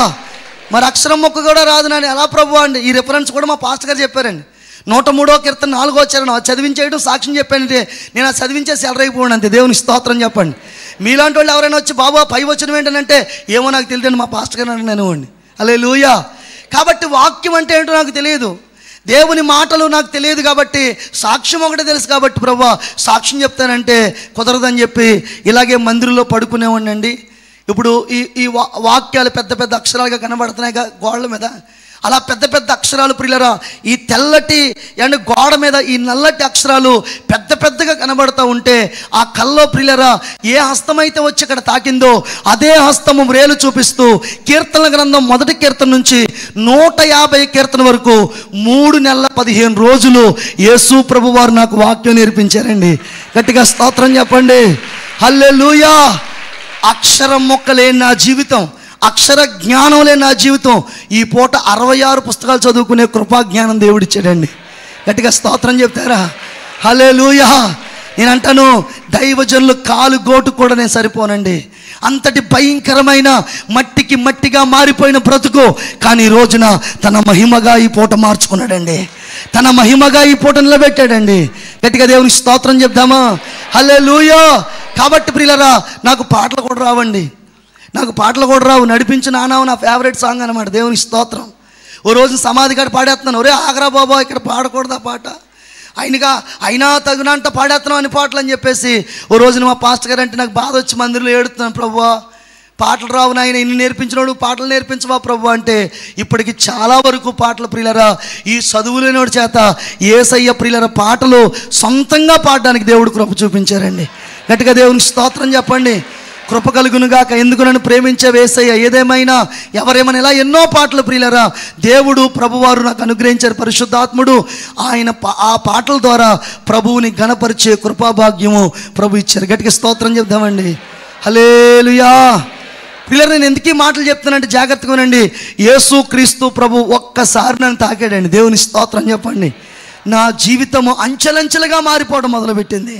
మరి అక్షరం మొక్క కూడా రాదు నాని ఎలా ప్రభు అండి. ఈ రిఫరెన్స్ కూడా మా పాస్టర్ గారు చెప్పారండి. 103వ కీర్తన 4వ చరణం చదివించేయడం సాక్ష్యం చెప్పానంటే నేను ఆ చదివించే సెలరైపోయాను అంతే. దేవునికి స్తోత్రం చెప్పండి. మీలాంటి వాళ్ళు ఎవరైనా వచ్చి బాబా పై వచ్చిన ఏంటంటే ఏమో నాకు తెలియదండి మా పాస్టర్ గారు అనేవాడిని. హల్లెలూయా. కాబట్టి వాక్యం అంటే ఏంటో నాకు తెలియదు, దేవుని మాటలు నాకు తెలియదు. కాబట్టి సాక్ష్యం ఒకటే తెలుసు. కాబట్టి ప్రభువా సాక్ష్యం చెప్తానంటే కుదరదని చెప్పి ఇలాగే మందిరంలో పడుకునేవాడినండి. ఇప్పుడు ఈ వాక్యాలు పెద్ద పెద్ద అక్షరాలుగా కనబడుతున్నాయి గోడల మీద. అలా పెద్ద పెద్ద అక్షరాలు ప్రియులరా ఈ తెల్లటి అండ్ గోడ మీద ఈ నల్లటి అక్షరాలు పెద్ద పెద్దగా కనబడుతూ ఉంటే ఆ కల్లో ప్రియులరా ఏ హస్తమైతే వచ్చి ఇక్కడ తాకిందో అదే హస్తము వ్రేలు చూపిస్తూ కీర్తన గ్రంథం 1వ కీర్తన నుంచి 150 కీర్తన వరకు 3 నెలల 15 రోజులు యేసు ప్రభు వారు నాకు వాక్యం నేర్పించారండి. గట్టిగా స్తోత్రం చెప్పండి. హల్లెలూయా. అక్షరం మొక్కలేని నా జీవితం, అక్షర జ్ఞానం లేని నా జీవితం ఈ పూట 66 పుస్తకాలు చదువుకునే కృపా జ్ఞానం దేవుడిచ్చాడండి. గట్టిగా స్తోత్రం చెప్తారా? హల్లెలూయా. నేను అంటాను దైవజనులు కాలు గోటు కూడా నేను సరిపోనండి. అంతటి భయంకరమైన మట్టికి మట్టిగా మారిపోయిన బ్రతుకు కానీ ఈ రోజున తన మహిమగా ఈ పూట మార్చుకున్నాడండి, తన మహిమగా ఈ పూట నిలబెట్టాడండి. గట్టిగా దేవునికి స్తోత్రం చెప్దామా? హల్లెలూయా. కాబట్టి ప్రియులరా నాకు పాటలు కూడా రావండి, నాకు పాటలు కూడా రావు. నడిపించు నానావు నా ఫేవరెట్ సాంగ్ అనమాట. దేవునికి స్తోత్రం. ఓ రోజు సమాధి కాడ పాడేస్తున్నాను, ఒరే ఆగరా బాబా ఇక్కడ పాడకూడదా పాట, అయినా తగినంత పాడేస్తున్నాం అని పాటలు అని చెప్పేసి ఓ రోజున మా పాస్టర్ గారు అంటే నాకు బాధ వచ్చి మందిరంలో ఏడుతున్నాను, ప్రభువా పాటలు రావు నాయన, ఇన్ని నేర్పించినోడు పాటలు నేర్పించవా ప్రభు అంటే ఇప్పటికి చాలా వరకు పాటలు ప్రియులరా ఈ చదువులేనోడి చేత యేసయ్య ప్రియులరా పాటలు సొంతంగా పాడడానికి దేవుడు కృప చూపించారండి. గట్టిగా దేవునికి స్తోత్రం చెప్పండి. కృప కలుగునుగాక. ఎందుకు నన్ను ప్రేమించే యేసయ్య, ఏదేమైనా ఎవరేమైనా ఇలా ఎన్నో పాటలు ప్రియులరా దేవుడు ప్రభువారు నాకు అనుగ్రహించారు. పరిశుద్ధాత్ముడు ఆయన ఆ పాటల ద్వారా ప్రభువుని ఘనపరిచే కృపాభాగ్యము ప్రభు ఇచ్చారు. గట్టిగా స్తోత్రం చెప్దామండి. హల్లెలూయా. పిల్లలు నేను ఎందుకు ఈ మాటలు చెప్తానంటే జాగ్రత్తగా వినండి. యేసు క్రీస్తు ప్రభు ఒక్కసారి నన్ను తాకాడండి. దేవుని స్తోత్రం చెప్పండి. నా జీవితము అంచెలంచెలుగా మారిపోవడం మొదలుపెట్టింది.